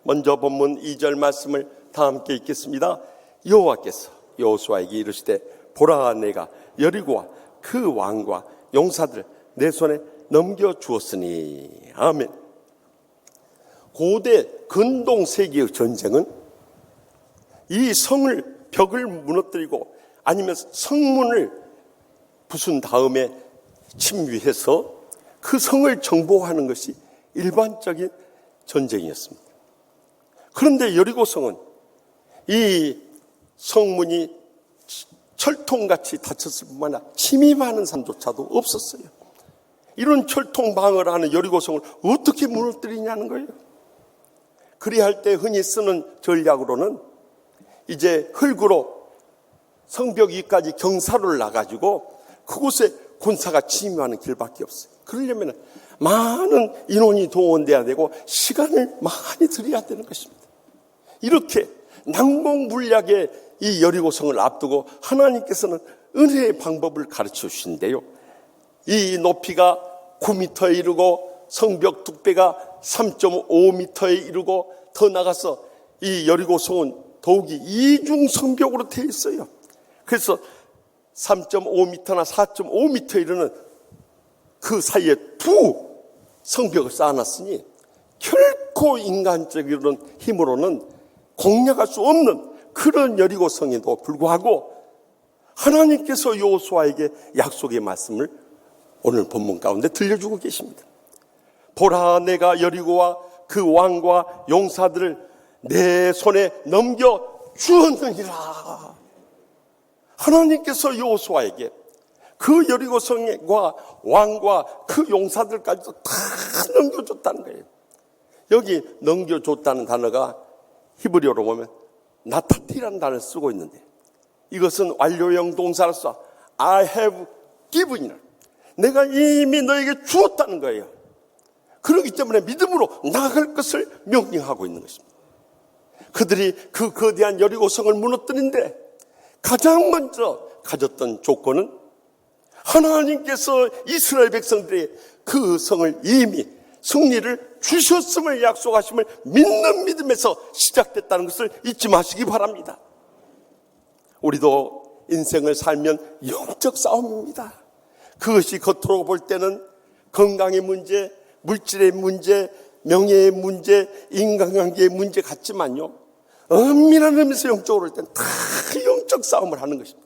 먼저 본문 2절 말씀을 다 함께 읽겠습니다. 여호와께서 여호수아에게 이르시되 보라, 내가 여리고와 그 왕과 용사들 내 손에 넘겨주었으니. 아멘. 고대 근동세기의 전쟁은 이 성을, 벽을 무너뜨리고 아니면 성문을 부순 다음에 침휘해서 그 성을 정복하는 것이 일반적인 전쟁이었습니다. 그런데 여리고성은 이 성문이 철통같이 닫혔을 뿐만 아니라 침입하는 사람조차도 없었어요. 이런 철통방어를 하는 여리고성을 어떻게 무너뜨리냐는 거예요. 그리할 때 흔히 쓰는 전략으로는 이제 흙으로 성벽 위까지 경사를 놔가지고 그곳에 군사가 침입하는 길밖에 없어요. 그러려면 많은 인원이 동원돼야 되고 시간을 많이 들여야 되는 것입니다. 이렇게 난공불락의 이 여리고성을 앞두고 하나님께서는 은혜의 방법을 가르쳐 주신대요. 이 높이가 9m에 이르고 성벽 뚝배가 3.5m에 이르고 더 나가서 이 여리고성은 더욱이 이중 성벽으로 되어 있어요. 그래서 3.5m나 4.5m에 이르는 그 사이에 두 성벽을 쌓아놨으니 결코 인간적인 힘으로는 공략할 수 없는 그런 여리고성에도 불구하고 하나님께서 여호수아에게 약속의 말씀을 오늘 본문 가운데 들려주고 계십니다. 보라, 내가 여리고와 그 왕과 용사들을 내 손에 넘겨주었느니라. 하나님께서 여호수아에게 그 여리고성과 왕과 그 용사들까지도 다 넘겨줬다는 거예요. 여기 넘겨줬다는 단어가 히브리어로 보면 나타티라는 단어를 쓰고 있는데 이것은 완료형 동사로서 I have given이라, 내가 이미 너에게 주었다는 거예요. 그렇기 때문에 믿음으로 나아갈 것을 명령하고 있는 것입니다. 그들이 그 거대한 여리고성을 무너뜨린데 가장 먼저 가졌던 조건은 하나님께서 이스라엘 백성들의 그 성을 이미 승리를 주셨음을 약속하심을 믿는 믿음에서 시작됐다는 것을 잊지 마시기 바랍니다. 우리도 인생을 살면 영적 싸움입니다. 그것이 겉으로 볼 때는 건강의 문제, 물질의 문제, 명예의 문제, 인간관계의 문제 같지만요, 엄밀한 의미에서 영적으로 볼 때는 다 영적 싸움을 하는 것입니다.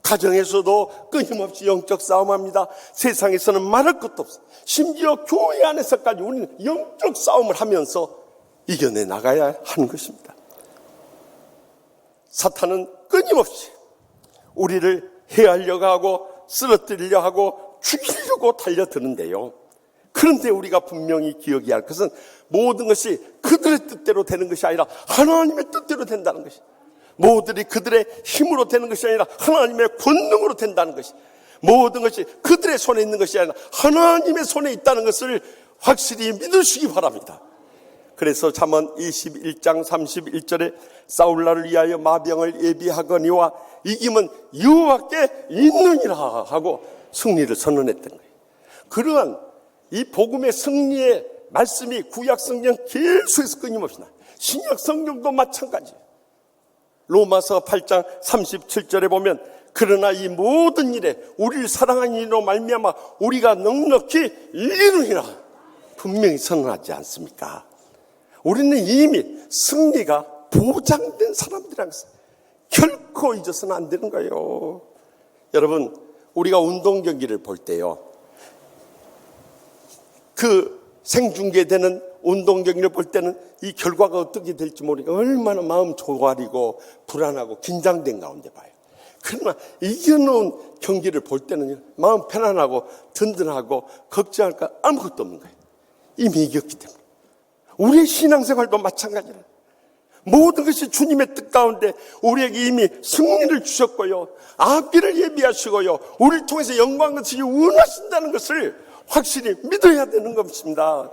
가정에서도 끊임없이 영적 싸움합니다. 세상에서는 말할 것도 없어요. 심지어 교회 안에서까지 우리는 영적 싸움을 하면서 이겨내 나가야 하는 것입니다. 사탄은 끊임없이 우리를 해하려고 하고 쓰러뜨리려 하고 죽이려고 달려드는데요, 그런데 우리가 분명히 기억해야 할 것은 모든 것이 그들의 뜻대로 되는 것이 아니라 하나님의 뜻대로 된다는 것이, 모든이 그들의 힘으로 되는 것이 아니라 하나님의 권능으로 된다는 것이, 모든 것이 그들의 손에 있는 것이 아니라 하나님의 손에 있다는 것을 확실히 믿으시기 바랍니다. 그래서 잠언 21장 31절에 싸울 날을 위하여 마병을 예비하거니와 이김은 여호와께 있느니라 하고 승리를 선언했던 거예요. 그러한 이 복음의 승리의 말씀이 구약 성경 계속해서 끊임없이 나와요. 신약 성경도 마찬가지예요. 로마서 8장 37절에 보면 그러나 이 모든 일에 우리를 사랑하는 이로 말미암아 우리가 넉넉히 이루리라 분명히 선언하지 않습니까? 우리는 이미 승리가 보장된 사람들이라는 것을 결코 잊어서는 안 되는 거예요. 여러분, 우리가 운동 경기를 볼 때요, 그 생중계되는 운동 경기를 볼 때는 이 결과가 어떻게 될지 모르니까 얼마나 마음 조아리고 불안하고 긴장된 가운데 봐요. 그러나 이겨놓은 경기를 볼 때는 마음 편안하고 든든하고 걱정할 거 아무것도 없는 거예요. 이미 이겼기 때문에. 우리의 신앙생활도 마찬가지라. 모든 것이 주님의 뜻 가운데 우리에게 이미 승리를 주셨고요, 앞길을 예비하시고요, 우리를 통해서 영광을 주시기 원하신다는 것을 확실히 믿어야 되는 것입니다.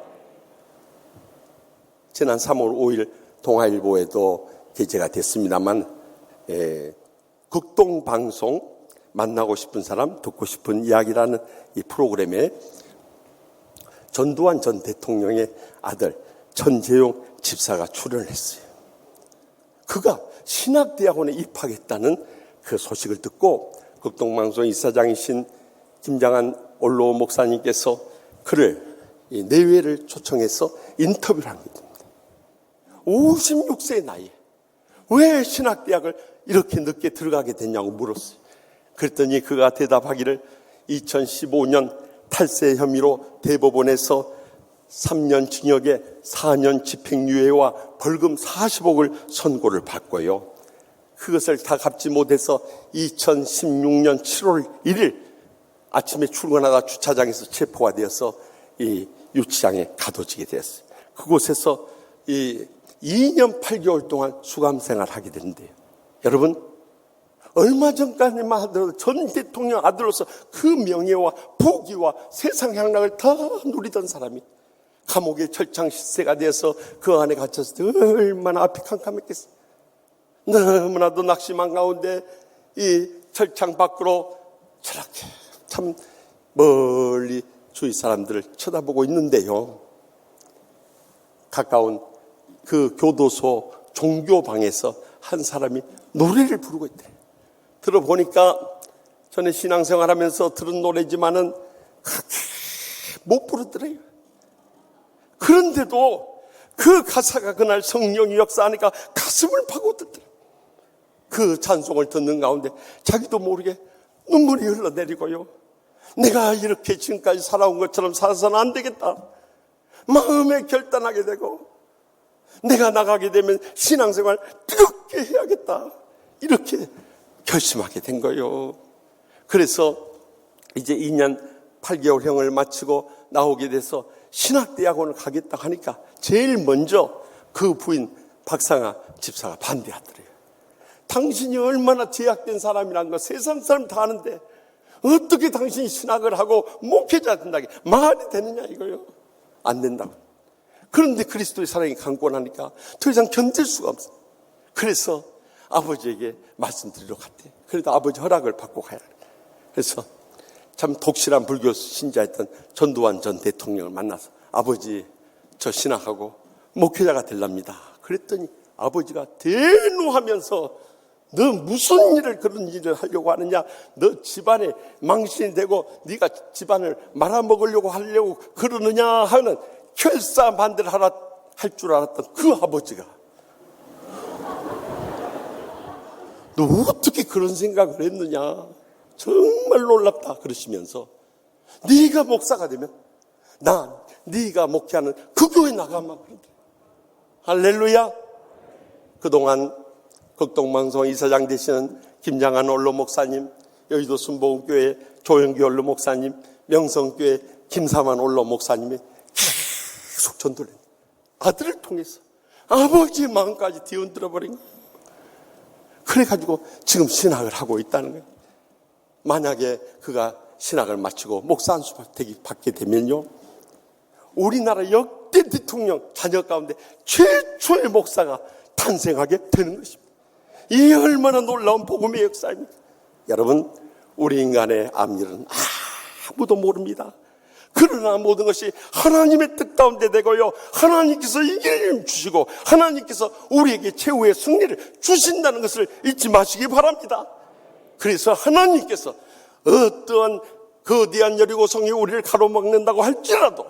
지난 3월 5일 동아일보에도 게재가 됐습니다만, 극동방송 만나고 싶은 사람 듣고 싶은 이야기라는 이 프로그램에 전두환 전 대통령의 아들 전재용 집사가 출연을 했어요. 그가 신학대학원에 입학했다는 그 소식을 듣고 극동방송 이사장이신 김장한 원로 목사님께서 그를 내외를 초청해서 인터뷰를 하게 됩니다. 56세의 나이에 왜 신학대학을 이렇게 늦게 들어가게 됐냐고 물었어요. 그랬더니 그가 대답하기를 2015년 탈세 혐의로 대법원에서 3년 징역에 4년 집행유예와 벌금 40억을 선고를 받고요, 그것을 다 갚지 못해서 2016년 7월 1일 아침에 출근하다 주차장에서 체포가 되어서 이 유치장에 가둬지게 되었어요. 그곳에서 이 2년 8개월 동안 수감 생활을 하게 되는데요, 여러분, 얼마 전까지만 하더라도 전 대통령 아들로서 그 명예와 부귀와 세상 향락을 다 누리던 사람이 감옥의 철창 실세가 돼서 그 안에 갇혔을 때 얼마나 앞이 캄캄했겠어요. 너무나도 낙심한 가운데 이 철창 밖으로 저렇게 참 멀리 주위 사람들을 쳐다보고 있는데요, 가까운 그 교도소 종교방에서 한 사람이 노래를 부르고 있대요. 들어보니까 전에 신앙생활하면서 들은 노래지만은 그렇게 못 부르더래요. 그런데도 그 가사가 그날 성령이 역사하니까 가슴을 파고들더래요. 그 찬송을 듣는 가운데 자기도 모르게 눈물이 흘러내리고요, 내가 이렇게 지금까지 살아온 것처럼 살아서는 안 되겠다 마음에 결단하게 되고, 내가 나가게 되면 신앙생활 뜨겁게 해야겠다 이렇게 결심하게 된 거예요. 그래서 이제 2년 8개월형을 마치고 나오게 돼서 신학대학원을 가겠다 하니까 제일 먼저 그 부인 박상아 집사가 반대하더래요. 당신이 얼마나 제약된 사람이란 거 세상 사람 다 아는데 어떻게 당신이 신학을 하고 목회자 된다게 말이 되느냐 이거요. 안 된다고. 그런데 그리스도의 사랑이 강권하니까 더 이상 견딜 수가 없어요. 그래서 아버지에게 말씀드리러 갔대. 그래도 아버지 허락을 받고 가야 돼. 그래서 참 독실한 불교 신자였던 전두환 전 대통령을 만나서 아버지 저 신학하고 목회자가 되랍니다. 그랬더니 아버지가 대노하면서 너 무슨 일을 그런 일을 하려고 하느냐, 너 집안에 망신이 되고 네가 집안을 말아먹으려고 하려고 그러느냐 하는 결사반대를 할 줄 알았던 그 아버지가 너 어떻게 그런 생각을 했느냐, 정말 놀랍다 그러시면서 네가 목사가 되면 난 네가 목회하는 그 교회 나가만 그런다. 할렐루야. 그동안 극동방송 이사장 되시는 김장한 원로 목사님, 여의도 순복음교회 조영기 원로 목사님, 명성교회 김사만 원로 목사님이 계속 전도를 했는데 아들을 통해서 아버지의 마음까지 뒤흔들어 버린 거예요. 그래가지고 지금 신학을 하고 있다는 거예요. 만약에 그가 신학을 마치고 목사 안수 받게 되면요, 우리나라 역대 대통령 자녀 가운데 최초의 목사가 탄생하게 되는 것입니다. 이 얼마나 놀라운 복음의 역사입니까? 여러분, 우리 인간의 앞일은 아무도 모릅니다. 그러나 모든 것이 하나님의 뜻 가운데 되고요, 하나님께서 이기를 주시고 하나님께서 우리에게 최후의 승리를 주신다는 것을 잊지 마시기 바랍니다. 그래서 하나님께서 어떠한 거대한 여리고성이 우리를 가로막는다고 할지라도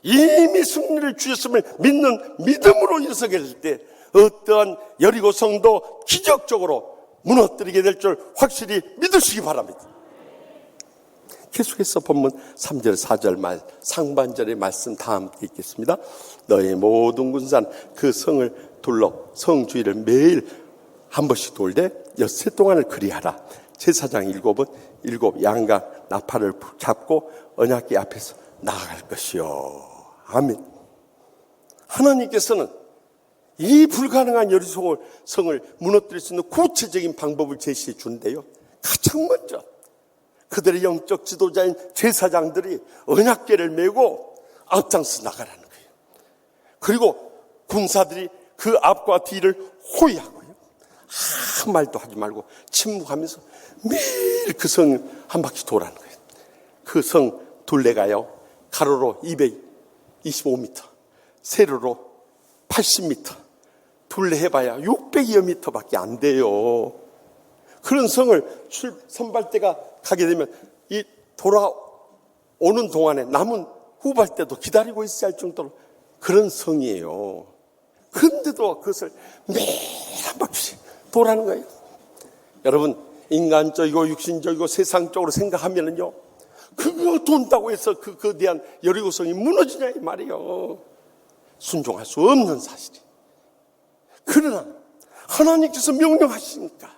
이미 승리를 주셨음을 믿는 믿음으로 일어서게 될 때 어떠한 여리고성도 기적적으로 무너뜨리게 될 줄 확실히 믿으시기 바랍니다. 계속해서 본문 3절 4절 말 상반절의 말씀 다 함께 읽겠습니다. 너의 모든 군산 그 성을 둘러 성 주위를 매일 한 번씩 돌되 엿새 동안을 그리하라. 제사장 7은 7 양과 나팔을 잡고 언약궤 앞에서 나아갈 것이요. 아멘. 하나님께서는 이 불가능한 여리고 성을 무너뜨릴 수 있는 구체적인 방법을 제시해 주는데요. 가장 먼저 그들의 영적 지도자인 제사장들이 언약궤를 메고 앞장서 나가라는 거예요. 그리고 군사들이 그 앞과 뒤를 호위하고요. 아무 말도 하지 말고 침묵하면서 매일 그 성을 한 바퀴 도라는 거예요. 그 성 둘레가요, 가로로 225m, 세로로 80m, 둘레 해봐야 600여 미터밖에 안 돼요. 그런 성을 선발대가 가게 되면 이 돌아오는 동안에 남은 후발대도 기다리고 있어야 할 정도로 그런 성이에요. 그런데도 그것을 매일 한 바퀴씩 도라는 거예요. 여러분, 인간적이고 육신적이고 세상적으로 생각하면은요, 그거 돈다고 해서 그 거대한 여리고성이 무너지냐 이 말이에요. 순종할 수 없는 사실이. 그러나 하나님께서 명령하시니까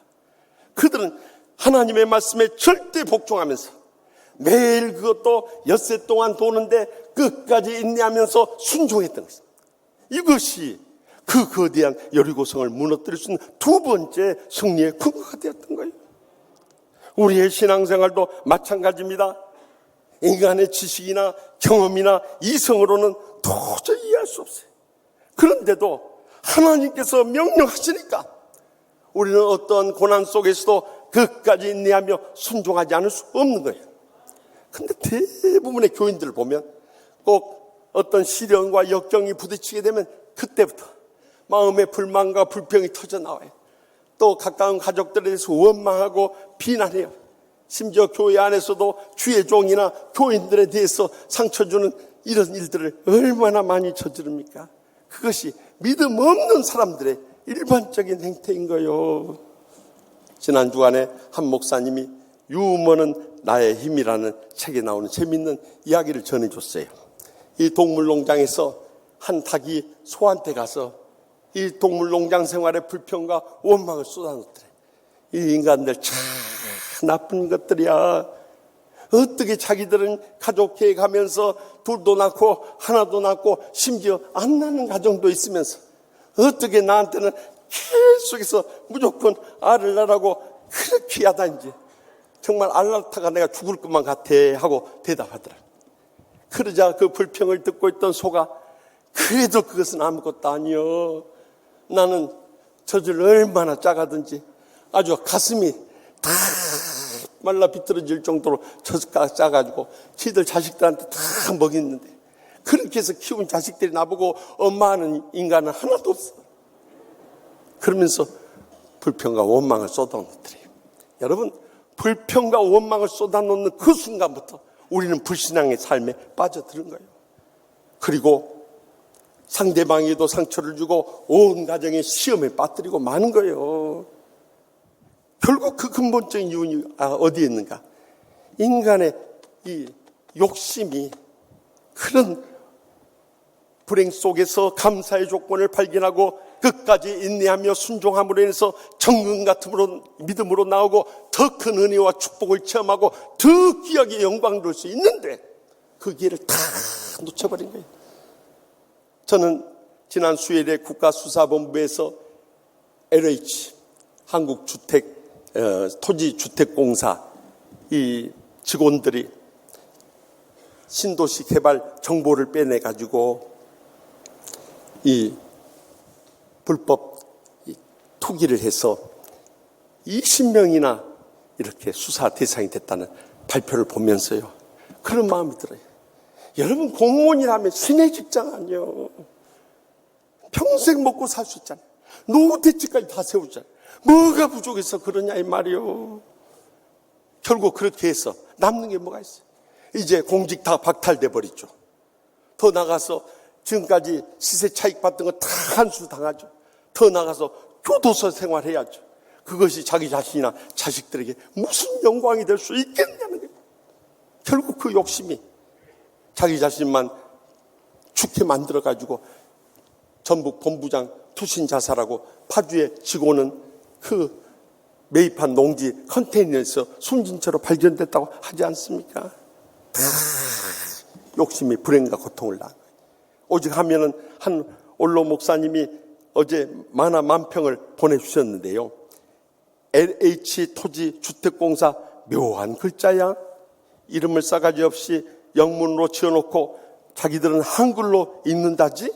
그들은 하나님의 말씀에 절대 복종하면서 매일 그것도 엿새 동안 도는데 끝까지 인내하면서 순종했던 것입니다. 이것이 그 거대한 여리고성을 무너뜨릴 수 있는 두 번째 승리의 근거가 되었던 거예요. 우리의 신앙생활도 마찬가지입니다. 인간의 지식이나 경험이나 이성으로는 도저히 이해할 수 없어요. 그런데도 하나님께서 명령하시니까 우리는 어떤 고난 속에서도 끝까지 인내하며 순종하지 않을 수 없는 거예요. 근데 대부분의 교인들을 보면 꼭 어떤 시련과 역경이 부딪히게 되면 그때부터 마음의 불만과 불평이 터져 나와요. 또 가까운 가족들에 대해서 원망하고 비난해요. 심지어 교회 안에서도 주의 종이나 교인들에 대해서 상처 주는 이런 일들을 얼마나 많이 저지릅니까? 그것이 믿음 없는 사람들의 일반적인 행태인 거예요. 지난 주간에 한 목사님이 유머는 나의 힘이라는 책에 나오는 재밌는 이야기를 전해줬어요. 이 동물농장에서 한 닭이 소한테 가서 이 동물농장 생활의 불평과 원망을 쏟아놓더래. 이 인간들 참 나쁜 것들이야. 어떻게 자기들은 가족 계획하면서 둘도 낳고 하나도 낳고 심지어 안 낳는 가정도 있으면서 어떻게 나한테는 계속해서 무조건 알을 낳으라고 그렇게 야단지. 정말 알 낳다가 내가 죽을 것만 같아 하고 대답하더라. 그러자 그 불평을 듣고 있던 소가 그래도 그것은 아무것도 아니요. 나는 젖을 얼마나 짜가든지 아주 가슴이 다 말라 비틀어질 정도로 젖가 짜가지고 지들 자식들한테 다 먹였는데 그렇게 해서 키운 자식들이 나보고 엄마하는 인간은 하나도 없어. 그러면서 불평과 원망을 쏟아놓더래요. 여러분, 불평과 원망을 쏟아놓는 그 순간부터 우리는 불신앙의 삶에 빠져드는 거예요. 그리고 상대방에도 상처를 주고 온 가정의 시험에 빠뜨리고 마는 거예요. 결국 그 근본적인 이유는 어디에 있는가? 인간의 이 욕심이 그런 불행 속에서 감사의 조건을 발견하고 끝까지 인내하며 순종함으로 인해서 정금 같음으로 믿음으로 나오고 더 큰 은혜와 축복을 체험하고 더 귀하게 영광을 누릴 수 있는데 그 기회를 다 놓쳐버린 거예요. 저는 지난 수요일에 국가수사본부에서 LH 한국토지주택공사 이 직원들이 신도시 개발 정보를 빼내가지고 이 불법 투기를 해서 20명이나 이렇게 수사 대상이 됐다는 발표를 보면서요. 그런 마음이 들어요. 여러분, 공무원이라면 신의 직장 아니에요. 평생 먹고 살 수 있잖아요. 노후 대책까지 다 세우잖아요. 뭐가 부족해서 그러냐 이 말이요. 결국 그렇게 해서 남는 게 뭐가 있어요? 이제 공직 다 박탈돼 버리죠. 더 나가서 지금까지 시세 차익 받던 거 다 한수 당하죠. 더 나가서 교도소 생활해야죠. 그것이 자기 자신이나 자식들에게 무슨 영광이 될 수 있겠냐는 거예요. 결국 그 욕심이 자기 자신만 죽게 만들어가지고 전북 본부장 투신 자살하고 파주에 지고는 그 매입한 농지 컨테이너에서 숨진 채로 발견됐다고 하지 않습니까? 다 욕심이 불행과 고통을 낳은 거예요. 오직 하면은 한 올로 목사님이 어제 만화 만평을 보내주셨는데요. LH 토지주택공사 묘한 글자야. 이름을 싸가지 없이 영문으로 지어놓고 자기들은 한글로 읽는다지?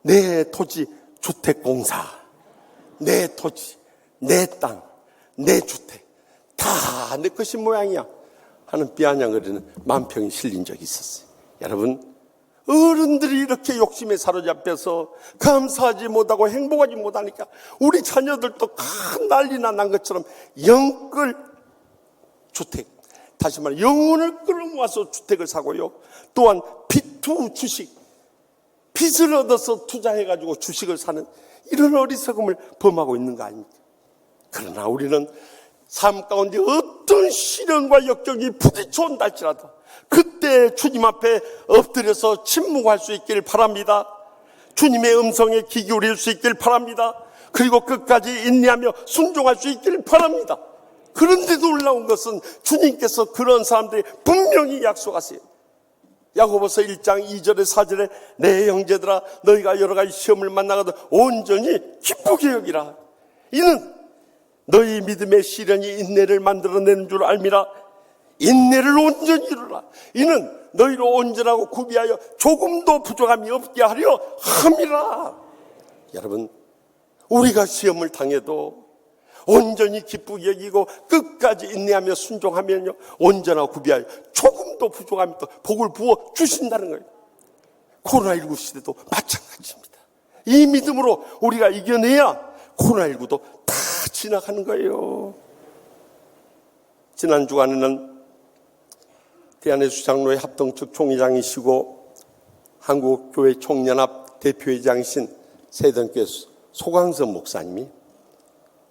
내 토지 주택공사, 내 토지, 내 땅, 내 주택 다 내 것이 모양이야 하는 비아냥거리는 만평이 실린 적이 있었어요. 여러분, 어른들이 이렇게 욕심에 사로잡혀서 감사하지 못하고 행복하지 못하니까 우리 자녀들도 큰 난리나 난 것처럼 영끌 주택, 다시 말해 영혼을 끌어모아서 주택을 사고요. 또한 빚투 주식, 빚을 얻어서 투자해가지고 주식을 사는 이런 어리석음을 범하고 있는 거 아닙니까? 그러나 우리는 삶 가운데 어떤 시련과 역경이 부딪혀 온다 할지라도 그때 주님 앞에 엎드려서 침묵할 수 있길 바랍니다. 주님의 음성에 귀 기울일 수 있길 바랍니다. 그리고 끝까지 인내하며 순종할 수 있길 바랍니다. 그런데 놀라운 것은 주님께서 그런 사람들이 분명히 약속하세요. 야고보서 1장 2절에 4절에 내 형제들아 너희가 여러 가지 시험을 만나거든 온전히 기쁘게 여기라. 이는 너희 믿음의 시련이 인내를 만들어내는 줄 알미라. 인내를 온전히 이루라. 이는 너희로 온전하고 구비하여 조금도 부족함이 없게 하려 함이라. 여러분, 우리가 시험을 당해도 온전히 기쁘게 여기고 끝까지 인내하며 순종하면요 온전하고 구비하여 조금도 부족함이 없다 복을 부어 주신다는 거예요. 코로나19 시대도 마찬가지입니다. 이 믿음으로 우리가 이겨내야 코로나19도 다 지나가는 거예요. 지난 주간에는 대한예수 장로회 합동측 총회장이시고 한국교회 총연합 대표회장이신 세던교회 소강선 목사님이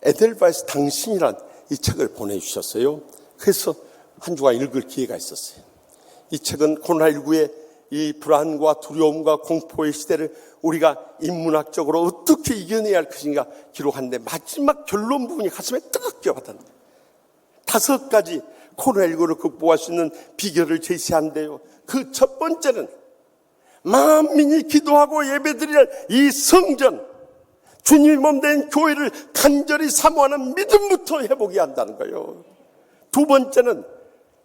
에델바이스 당신이란 이 책을 보내주셨어요. 그래서 한 주간 읽을 기회가 있었어요. 이 책은 코로나19의 이 불안과 두려움과 공포의 시대를 우리가 인문학적으로 어떻게 이겨내야 할 것인가 기록하는데 마지막 결론 부분이 가슴에 뜨겁게 와닿는다. 5가지 코로나19를 극복할 수 있는 비결을 제시한대요. 그 첫 번째는 만민이 기도하고 예배드릴 이 성전, 주님이 몸된 교회를 간절히 사모하는 믿음부터 회복해야 한다는 거예요. 두 번째는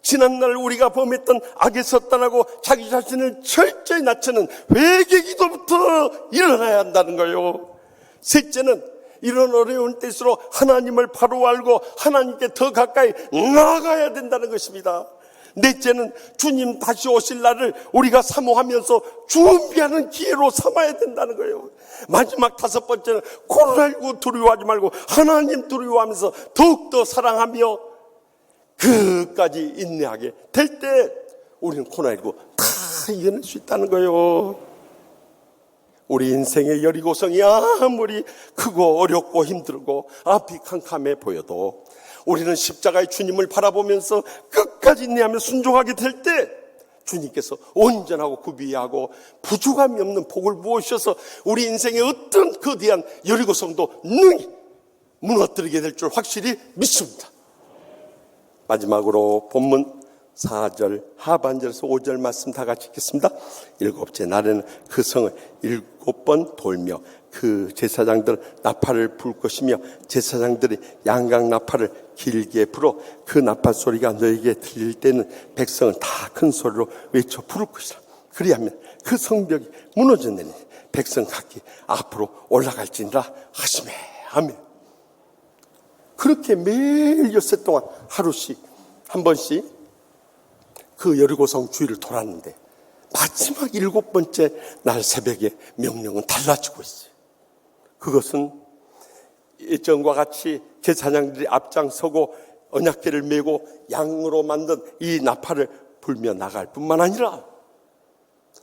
지난날 우리가 범했던 악에서 떠나고 자기 자신을 철저히 낮추는 회개 기도부터 일어나야 한다는 거예요. 셋째는 이런 어려운 때일수록 하나님을 바로 알고 하나님께 더 가까이 나아가야 된다는 것입니다. 넷째는 주님 다시 오실 날을 우리가 사모하면서 준비하는 기회로 삼아야 된다는 거예요. 마지막 5번째는 코로나19 두려워하지 말고 하나님 두려워하면서 더욱더 사랑하며 그까지 인내하게 될 때 우리는 코로나19 다 이겨낼 수 있다는 거예요. 우리 인생의 여리고성이 아무리 크고 어렵고 힘들고 앞이 캄캄해 보여도 우리는 십자가의 주님을 바라보면서 끝까지 인내하며 순종하게 될 때 주님께서 온전하고 구비하고 부족함이 없는 복을 부어주셔서 우리 인생의 어떤 거대한 여리고성도 능히 무너뜨리게 될 줄 확실히 믿습니다. 마지막으로 본문 4절 하반절에서 5절 말씀 다 같이 읽겠습니다. 7째 날에는 그 성을 7번 돌며 그 제사장들은 나팔을 불 것이며 제사장들이 양각 나팔을 길게 불어 그 나팔 소리가 너에게 들릴 때는 백성은 다 큰 소리로 외쳐 부를 것이라. 그리하면 그 성벽이 무너졌느니 백성 각기 앞으로 올라갈지니라 하시매. 아멘. 그렇게 매일 엿새 동안 하루씩 한 번씩 그 여리고성 주위를 돌았는데 마지막 7번째 날 새벽에 명령은 달라지고 있어요. 그것은 예전과 같이 제사장들이 앞장서고 언약궤를 메고 양으로 만든 이 나팔을 불며 나갈 뿐만 아니라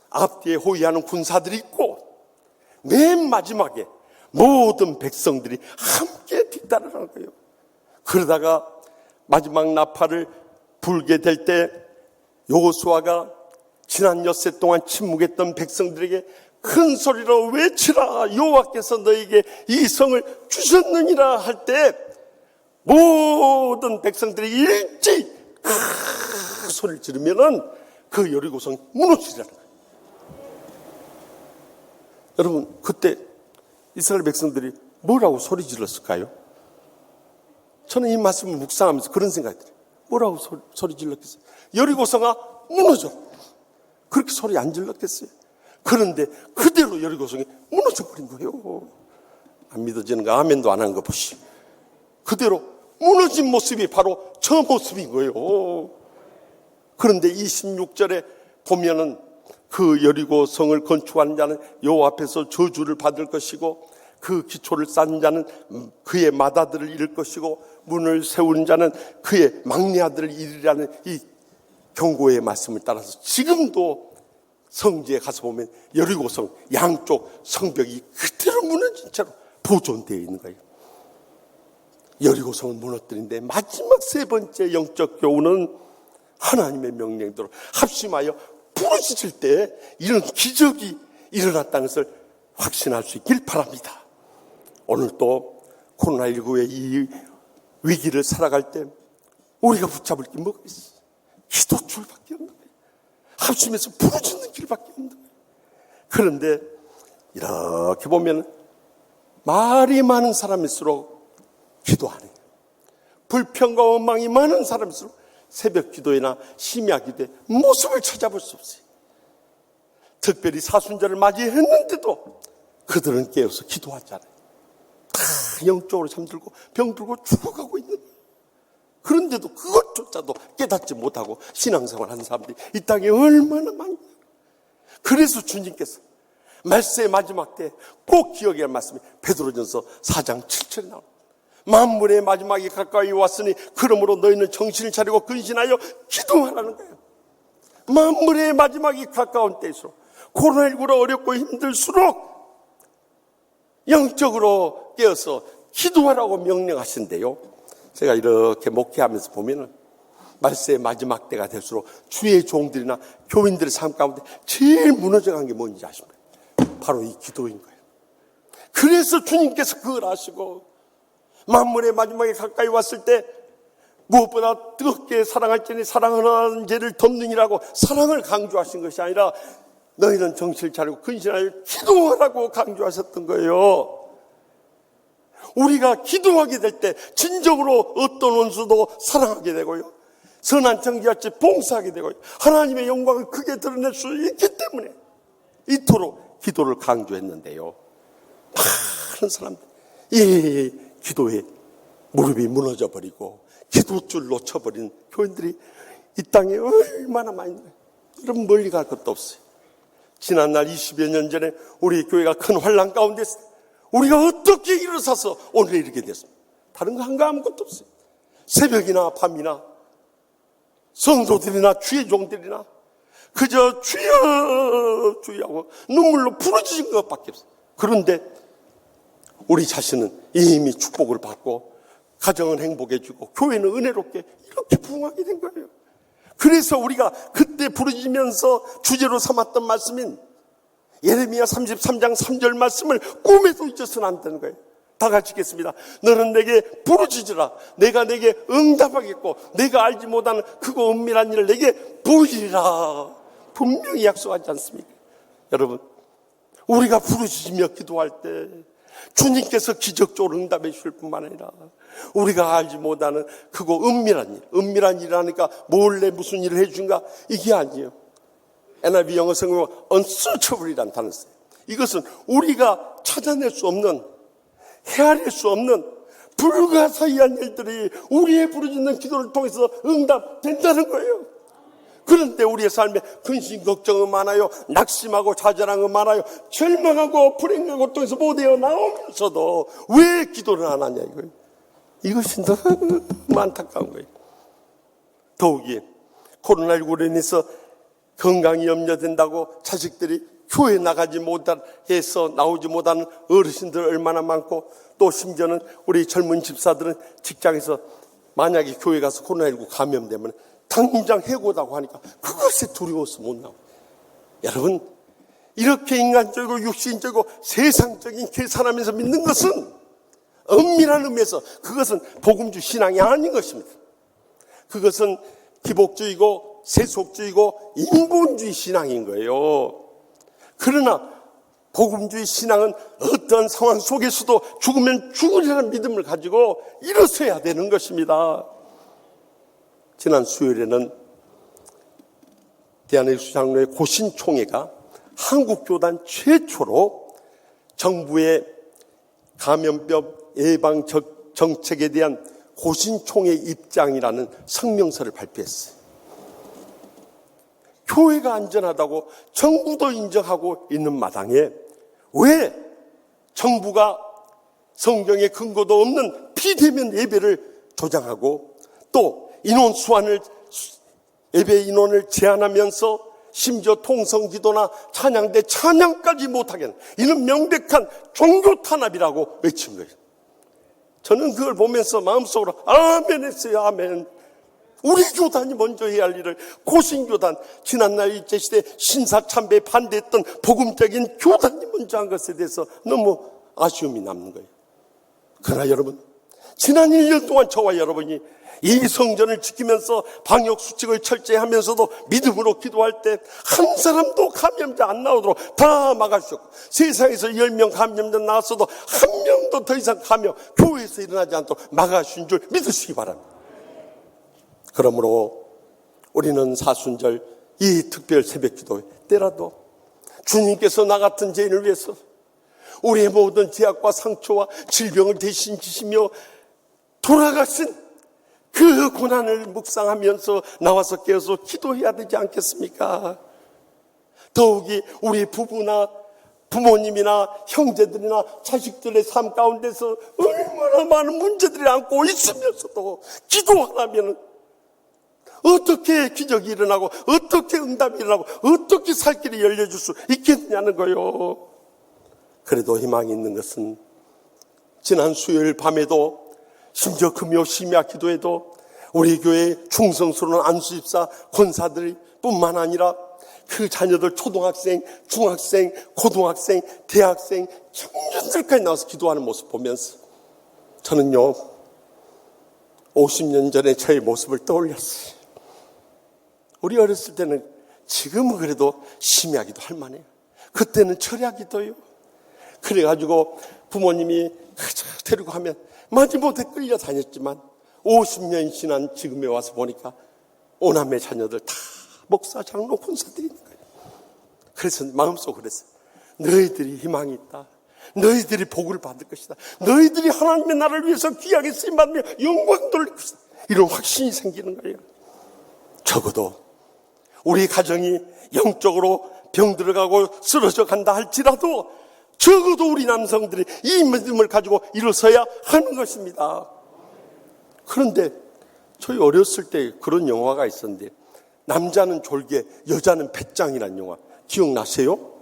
앞뒤에 호위하는 군사들이 있고 맨 마지막에 모든 백성들이 함께 뒤따르는 거예요. 그러다가 마지막 나팔을 불게 될 때 여호수아가 지난 엿새 동안 침묵했던 백성들에게 큰 소리로 외치라, 여호와께서 너에게 이 성을 주셨느니라 할 때 모든 백성들이 일제히 소리를 지르면은 그 여리고성이 무너지라는 거예요. 여러분, 그때 이스라엘 백성들이 뭐라고 소리 질렀을까요? 저는 이 말씀을 묵상하면서 그런 생각이 들어요. 뭐라고 소리 질렀겠어요? 여리고성아 무너져. 그렇게 소리 안 질렀겠어요? 그런데 그대로 여리고성이 무너져 버린 거예요. 안 믿어지는 거, 아멘도 안 한 거 보시. 그대로 무너진 모습이 바로 저 모습인 거예요. 그런데 26절에 보면은 그 여리고성을 건축한 자는 여호와 앞에서 저주를 받을 것이고 그 기초를 쌓은 자는 그의 맏아들을 잃을 것이고 문을 세운 자는 그의 막내 아들을 잃으라는 이 경고의 말씀을 따라서 지금도 성지에 가서 보면 여리고성 양쪽 성벽이 그대로 무너진 채로 보존되어 있는 거예요. 여리고성을 무너뜨린데 마지막 세 번째 영적 교훈은 하나님의 명령대로 합심하여 부르짖을 때 이런 기적이 일어났다는 것을 확신할 수 있길 바랍니다. 오늘 또 코로나19의 이 위기를 살아갈 때 우리가 붙잡을 게 뭐가 있어? 기도줄밖에 없는 거예요. 합심해서 부르짖는 길밖에 없는 거예요. 그런데 이렇게 보면 말이 많은 사람일수록 기도 안 해요. 불평과 원망이 많은 사람일수록 새벽 기도회나 심야 기도회 모습을 찾아볼 수 없어요. 특별히 사순절을 맞이했는데도 그들은 깨어서 기도하잖아요. 다 영적으로 잠들고 병들고 죽어가고 있는 거예요. 그런데도 그것조차도 깨닫지 못하고 신앙생활 하는 사람들이 이 땅에 얼마나 많냐. 그래서 주님께서 말세의 마지막 때 꼭 기억해야 할 말씀이 베드로전서 4장 7절에 나옵니다. 만물의 마지막이 가까이 왔으니 그러므로 너희는 정신을 차리고 근신하여 기도하라는 거예요. 만물의 마지막이 가까운 때일수록 코로나19로 어렵고 힘들수록 영적으로 깨어서 기도하라고 명령하신대요. 제가 이렇게 목회하면서 보면은 말세의 마지막 때가 될수록 주의 종들이나 교인들의 삶 가운데 제일 무너져간 게 뭔지 아십니까? 바로 이 기도인 거예요. 그래서 주님께서 그걸 아시고 만물의 마지막에 가까이 왔을 때 무엇보다 뜨겁게 사랑할지니 사랑하는 죄를 덮느니라고 사랑을 강조하신 것이 아니라 너희는 정신을 차리고 근신하여 기도하라고 강조하셨던 거예요. 우리가 기도하게 될 때 진정으로 어떤 원수도 사랑하게 되고요, 선한 정죄할지 봉사하게 되고요, 하나님의 영광을 크게 드러낼 수 있기 때문에 이토록 기도를 강조했는데요, 많은 사람들 이 기도에 무릎이 무너져 버리고 기도줄 놓쳐버린 교인들이 이 땅에 얼마나 많이 있나요? 여러분, 멀리 갈 것도 없어요. 지난날 20여 년 전에 우리 교회가 큰 환난 가운데 우리가 어떻게 일어서서 오늘 이렇게 됐습니까? 다른 거 한 거 아무것도 없어요. 새벽이나 밤이나 성도들이나 주의 종들이나 그저 주여 주여하고 눈물로 부러지는 것밖에 없어요. 그런데 우리 자신은 이미 축복을 받고 가정은 행복해지고 교회는 은혜롭게 이렇게 부흥하게 된 거예요. 그래서 우리가 그때 부르짖으면서 주제로 삼았던 말씀인 예레미야 33장 3절 말씀을 꿈에도 잊어서는 안 되는 거예요. 다 같이 읽겠습니다. 너는 내게 부르짖으라. 내가 내게 응답하겠고 내가 알지 못하는 크고 은밀한 일을 내게 보이리라. 분명히 약속하지 않습니까? 여러분, 우리가 부르짖으며 기도할 때 주님께서 기적적으로 응답해 주실 뿐만 아니라 우리가 알지 못하는 크고 은밀한 일이라니까 몰래 무슨 일을 해준가? 이게 아니에요. NIV 영어 성경은 unsearchable이라는 단어를 써요. 이것은 우리가 찾아낼 수 없는, 헤아릴 수 없는 불가사의한 일들이 우리의 부르짖는 기도를 통해서 응답된다는 거예요. 그런데 우리의 삶에 근심 걱정은 많아요. 낙심하고 좌절한 많아요. 절망하고 불행하고 고통에서 못 헤어나오면서도 왜 기도를 안 하냐 이거예요. 이것이 너무 안타까운 거예요. 더욱이 코로나19로 인해서 건강이 염려된다고 자식들이 교회 나가지 못해서 나오지 못하는 어르신들 얼마나 많고, 또 심지어는 우리 젊은 집사들은 직장에서 만약에 교회 가서 코로나19 감염되면 당장 해고다고 하니까 그것에 두려워서 못 나와요. 여러분, 이렇게 인간적이고 육신적이고 세상적인 계산하면서 믿는 것은 엄밀한 의미에서 그것은 복음주 신앙이 아닌 것입니다. 그것은 기복주의고 세속주의고 인본주의 신앙인 거예요. 그러나 복음주의 신앙은 어떤 상황 속에서도 죽으면 죽으리라는 믿음을 가지고 일어서야 되는 것입니다. 지난 수요일에는 대한예수 장로회 고신총회가 한국교단 최초로 정부의 감염병 예방 정책에 대한 고신총회 입장이라는 성명서를 발표했어요. 교회가 안전하다고 정부도 인정하고 있는 마당에 왜 정부가 성경에 근거도 없는 비대면 예배를 조장하고 또 인원 수환을 예배 인원을 제한하면서 심지어 통성기도나 찬양대 찬양까지 못하게 하는 이는 명백한 종교 탄압이라고 외친 거예요. 저는 그걸 보면서 마음속으로 아멘 했어요. 아멘. 우리 교단이 먼저 해야 할 일을 고신교단, 지난날 일제시대 신사참배에 반대했던 복음적인 교단이 먼저 한 것에 대해서 너무 아쉬움이 남는 거예요. 그러나 여러분, 지난 1년 동안 저와 여러분이 이 성전을 지키면서 방역수칙을 철저히 하면서도 믿음으로 기도할 때 한 사람도 감염자 안 나오도록 다 막아주셨고, 세상에서 10명 감염자 나왔어도 한 명도 더 이상 감염 교회에서 일어나지 않도록 막아주신 줄 믿으시기 바랍니다. 그러므로 우리는 사순절 이 특별 새벽기도회 때라도 주님께서 나 같은 죄인을 위해서 우리의 모든 죄악과 상처와 질병을 대신 지시며 돌아가신 그 고난을 묵상하면서 나와서 깨어서 기도해야 되지 않겠습니까? 더욱이 우리 부부나 부모님이나 형제들이나 자식들의 삶 가운데서 얼마나 많은 문제들이 안고 있으면서도 기도 안 하면 어떻게 기적이 일어나고 어떻게 응답이 일어나고 어떻게 살 길이 열려줄 수 있겠냐는 거요. 그래도 희망이 있는 것은 지난 수요일 밤에도 심지어 금요 심야 기도에도 우리 교회 충성스러운 안수집사 권사들 뿐만 아니라 그 자녀들 초등학생, 중학생, 고등학생, 대학생, 청년들까지 나와서 기도하는 모습 보면서 저는요 50년 전에 저의 모습을 떠올렸어요. 우리 어렸을 때는 지금은 그래도 심야기도 할 만해요. 그때는 철야기도요. 그래가지고 부모님이 데리고 하면 마지못해 끌려다녔지만 50년이 지난 지금에 와서 보니까 오남매 자녀들 다 목사, 장로, 권사들이 있는 거예요. 그래서 마음속으로 그랬어요. 너희들이 희망이 있다. 너희들이 복을 받을 것이다. 너희들이 하나님의 나라를 위해서 귀하게 쓰임받으며 영광 돌릴 것이다. 이런 확신이 생기는 거예요. 적어도 우리 가정이 영적으로 병들어가고 쓰러져 간다 할지라도 적어도 우리 남성들이 이 믿음을 가지고 일어서야 하는 것입니다. 그런데 저희 어렸을 때 그런 영화가 있었는데 남자는 졸개, 여자는 배짱이라는 영화 기억나세요?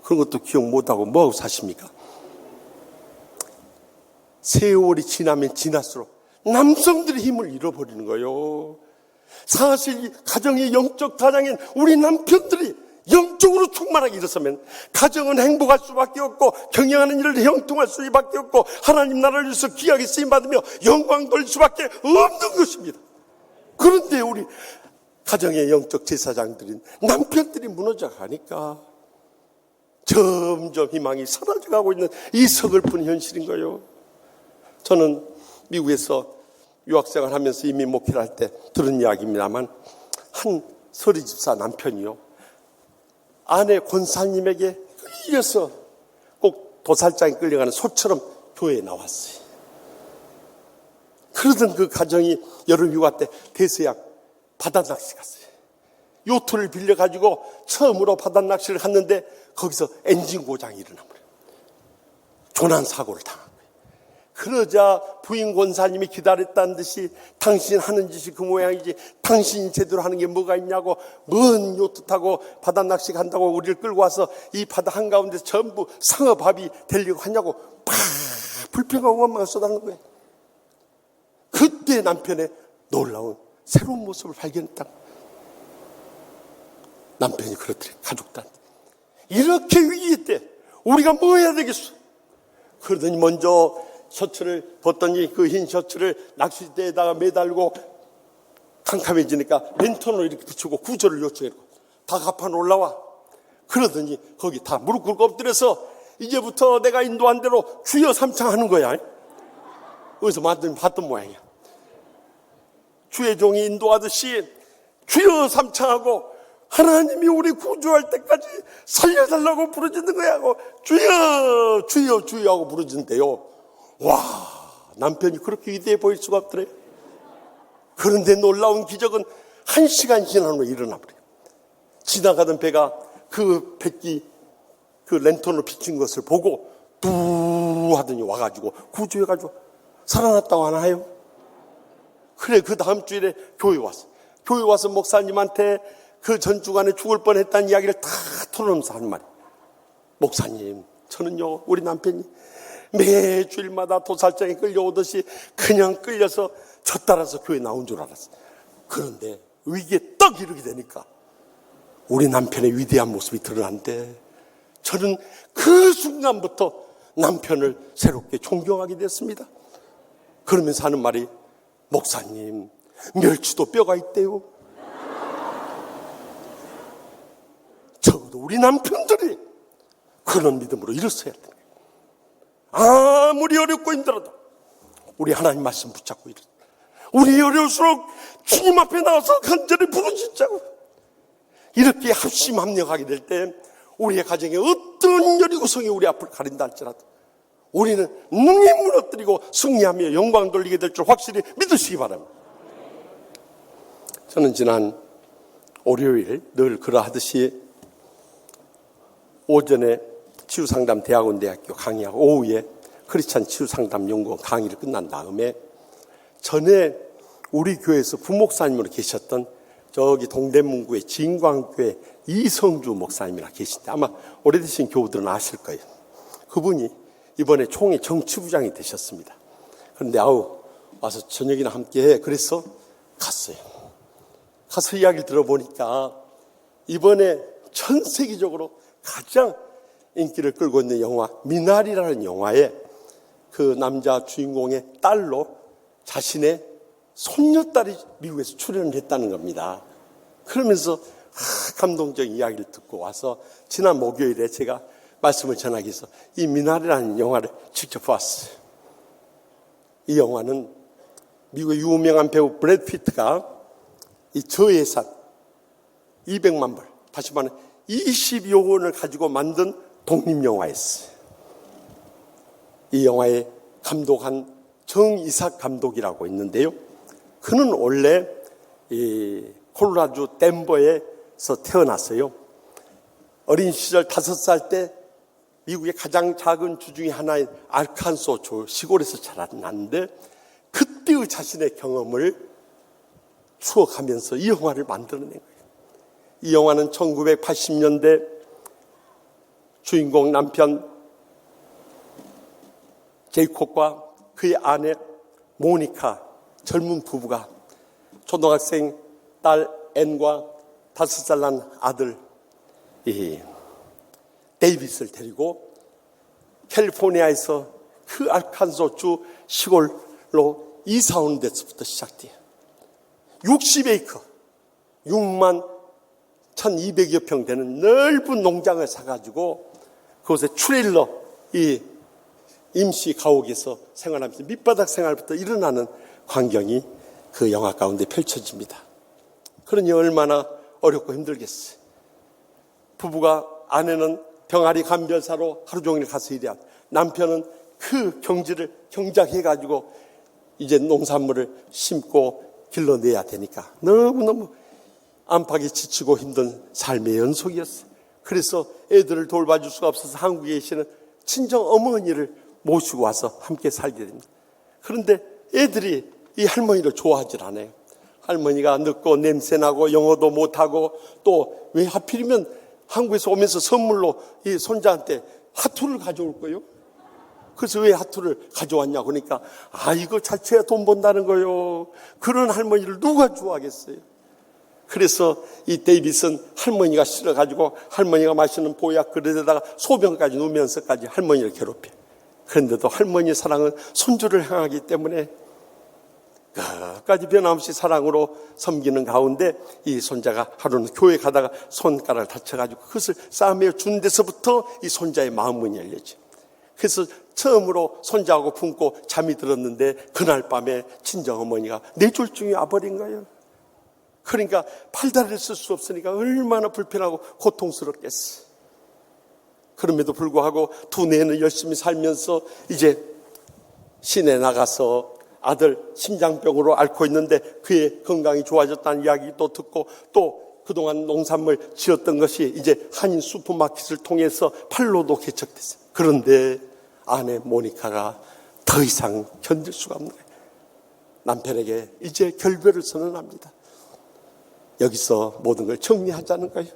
그런 것도 기억 못하고 뭐하고 사십니까? 세월이 지나면 지날수록 남성들의 힘을 잃어버리는 거예요. 사실 가정의 영적 가장인 우리 남편들이 영적으로 충만하게 일어서면 가정은 행복할 수밖에 없고 경영하는 일을 형통할 수밖에 없고 하나님 나라를 위해서 귀하게 쓰임받으며 영광 돌릴 수밖에 없는 것입니다. 그런데 우리 가정의 영적 제사장들인 남편들이 무너져 가니까 점점 희망이 사라져가고 있는 이 서글픈 현실인 거예요. 저는 미국에서 유학생활 하면서 이미 목회를 할 때 들은 이야기입니다만 한 서리집사 남편이요 아내 권사님에게 끌려서 꼭 도살장에 끌려가는 소처럼 교회에 나왔어요. 그러던 그 가정이 여름 휴가 때 대서양 바다낚시 갔어요. 요트를 빌려가지고 처음으로 바다낚시를 갔는데 거기서 엔진 고장이 일어나버려요. 조난사고를 당한 거예요. 그러자 부인 권사님이 기다렸다는 듯이 당신 하는 짓이 그 모양이지 당신이 제대로 하는 게 뭐가 있냐고 먼 요트 타고 바다낚시 간다고 우리를 끌고 와서 이 바다 한가운데서 전부 상어밥이 되려고 하냐고 팍 불평하고 원망을 쏟아내는 거예요. 그때 남편의 놀라운 새로운 모습을 발견했다. 남편이 그렇더래. 가족들한테. 이렇게 위기 때 우리가 뭐 해야 되겠어? 그러더니 먼저 셔츠를 벗더니 그 흰 셔츠를 낚싯대에다가 매달고 캄캄해지니까 랜턴으로 이렇게 붙이고 구조를 요청했고 다 가판 올라와. 그러더니 거기 다 무릎 꿇고 엎드려서 이제부터 내가 인도한 대로 주여 삼창하는 거야. 어디서 봤던 모양이야. 주의 종이 인도하듯이 주여 삼창하고 하나님이 우리 구조할 때까지 살려달라고 부르짖는 거야 하고 주여 주여 주여 하고 부르짖는데요. 와, 남편이 그렇게 위대해 보일 수가 없더래. 그런데 놀라운 기적은 1시간 지난 후에 일어나 버려요. 지나가던 배가 그 백기 그 랜턴으로 비친 것을 보고 뚜 하더니 와가지고 구조해가지고 살아났다고 하나 해요. 그래, 그 다음 주일에 교회 왔어. 교회 와서 목사님한테 그 전주간에 죽을 뻔했다는 이야기를 다 털어놓으면서 하는 말이에요. 목사님, 저는요 우리 남편이 매주일마다 도살장에 끌려오듯이 그냥 끌려서 저 따라서 교회 나온 줄 알았어요. 그런데 위기에 떡 이르게 되니까 우리 남편의 위대한 모습이 드러난대. 저는 그 순간부터 남편을 새롭게 존경하게 됐습니다. 그러면서 하는 말이, 목사님, 멸치도 뼈가 있대요. 적어도 우리 남편들이 그런 믿음으로 일어서야 돼요. 아무리 어렵고 힘들어도 우리 하나님 말씀 붙잡고 일어서, 우리 어려울수록 주님 앞에 나와서 간절히 부르짖자고, 이렇게 합심합력하게 될 때 우리의 가정에 어떤 여리고성이 우리 앞을 가린다 할지라도 우리는 능히 무너뜨리고 승리하며 영광 돌리게 될 줄 확실히 믿으시기 바랍니다. 저는 지난 월요일 늘 그러하듯이 오전에 치유상담대학원대학교 강의하고 오후에 크리스찬 치유상담연구원 강의를 끝난 다음에 전에 우리 교회에서 부목사님으로 계셨던 저기 동대문구의 진광교회 이성주 목사님이라 계신데 아마 오래되신 교우들은 아실 거예요. 그분이 이번에 총회 정치부장이 되셨습니다. 그런데 와서 저녁이나 함께해. 그래서 갔어요. 가서 이야기를 들어보니까 이번에 전 세계적으로 가장 인기를 끌고 있는 영화 미나리라는 영화에 그 남자 주인공의 딸로 자신의 손녀딸이 미국에서 출연을 했다는 겁니다. 그러면서 감동적인 이야기를 듣고 와서 지난 목요일에 제가 말씀을 전하기 위해서 이 미나리라는 영화를 직접 봤어요. 이 영화는 미국의 유명한 배우 브래드 피트가 이 저예산 200만 불, 다시 말해 20여 원을 가지고 만든 독립영화였어요. 이 영화의 감독한 정이삭 감독이라고 있는데요. 그는 원래 이 콜로라도 덴버에서 태어났어요. 어린 시절 5살 때 미국의 가장 작은 주 중에 하나인 알칸소 주 시골에서 자랐는데 그때의 자신의 경험을 추억하면서 이 영화를 만들어낸 거예요. 이 영화는 1980년대 주인공 남편 제이콥과 그의 아내 모니카 젊은 부부가 초등학생 딸 앤과 5살 난 아들 데이빗을 데리고 캘리포니아에서 그 알칸소주 시골로 이사 오는 데서부터 시작돼요. 60에이커 6만 1200여 평 되는 넓은 농장을 사가지고 그곳에 트레일러 이 임시 가옥에서 생활하면서 밑바닥 생활부터 일어나는 광경이 그 영화 가운데 펼쳐집니다. 그러니 얼마나 어렵고 힘들겠어요. 부부가, 아내는 병아리 감별사로 하루 종일 가서 일해야, 남편은 그 경지를 경작해가지고 이제 농산물을 심고 길러내야 되니까 너무너무 안팎이 지치고 힘든 삶의 연속이었어요. 그래서 애들을 돌봐줄 수가 없어서 한국에 계시는 친정 어머니를 모시고 와서 함께 살게 됩니다. 그런데 애들이 이 할머니를 좋아하질 않아요. 할머니가 늙고 냄새나고 영어도 못하고 또 왜 하필이면 한국에서 오면서 선물로 이 손자한테 하투를 가져올 거예요. 그래서 왜 하투를 가져왔냐 그러니까 이거 자체가 돈 번다는 거요. 그런 할머니를 누가 좋아하겠어요. 그래서 이 데이비슨 할머니가 싫어가지고 할머니가 마시는 보약 그릇에다가 소변까지 누면서까지 할머니를 괴롭혀. 그런데도 할머니의 사랑은 손주를 향하기 때문에 끝까지 변함없이 사랑으로 섬기는 가운데 이 손자가 하루는 교회 가다가 손가락을 다쳐가지고 그것을 싸매어 준 데서부터 이 손자의 마음문이 열려져. 그래서 처음으로 손자하고 품고 잠이 들었는데 그날 밤에 친정어머니가 뇌졸중이 와버린 거예요. 그러니까 팔다리를 쓸 수 없으니까 얼마나 불편하고 고통스럽겠어. 그럼에도 불구하고 두 내는 열심히 살면서 이제 시내 나가서 아들 심장병으로 앓고 있는데 그의 건강이 좋아졌다는 이야기도 듣고 또 그동안 농산물 지었던 것이 이제 한인 슈퍼마켓을 통해서 팔로도 개척됐어요. 그런데 아내 모니카가 더 이상 견딜 수가 없는 거예요. 남편에게 이제 결별을 선언합니다. 여기서 모든 걸 정리하자는 거예요.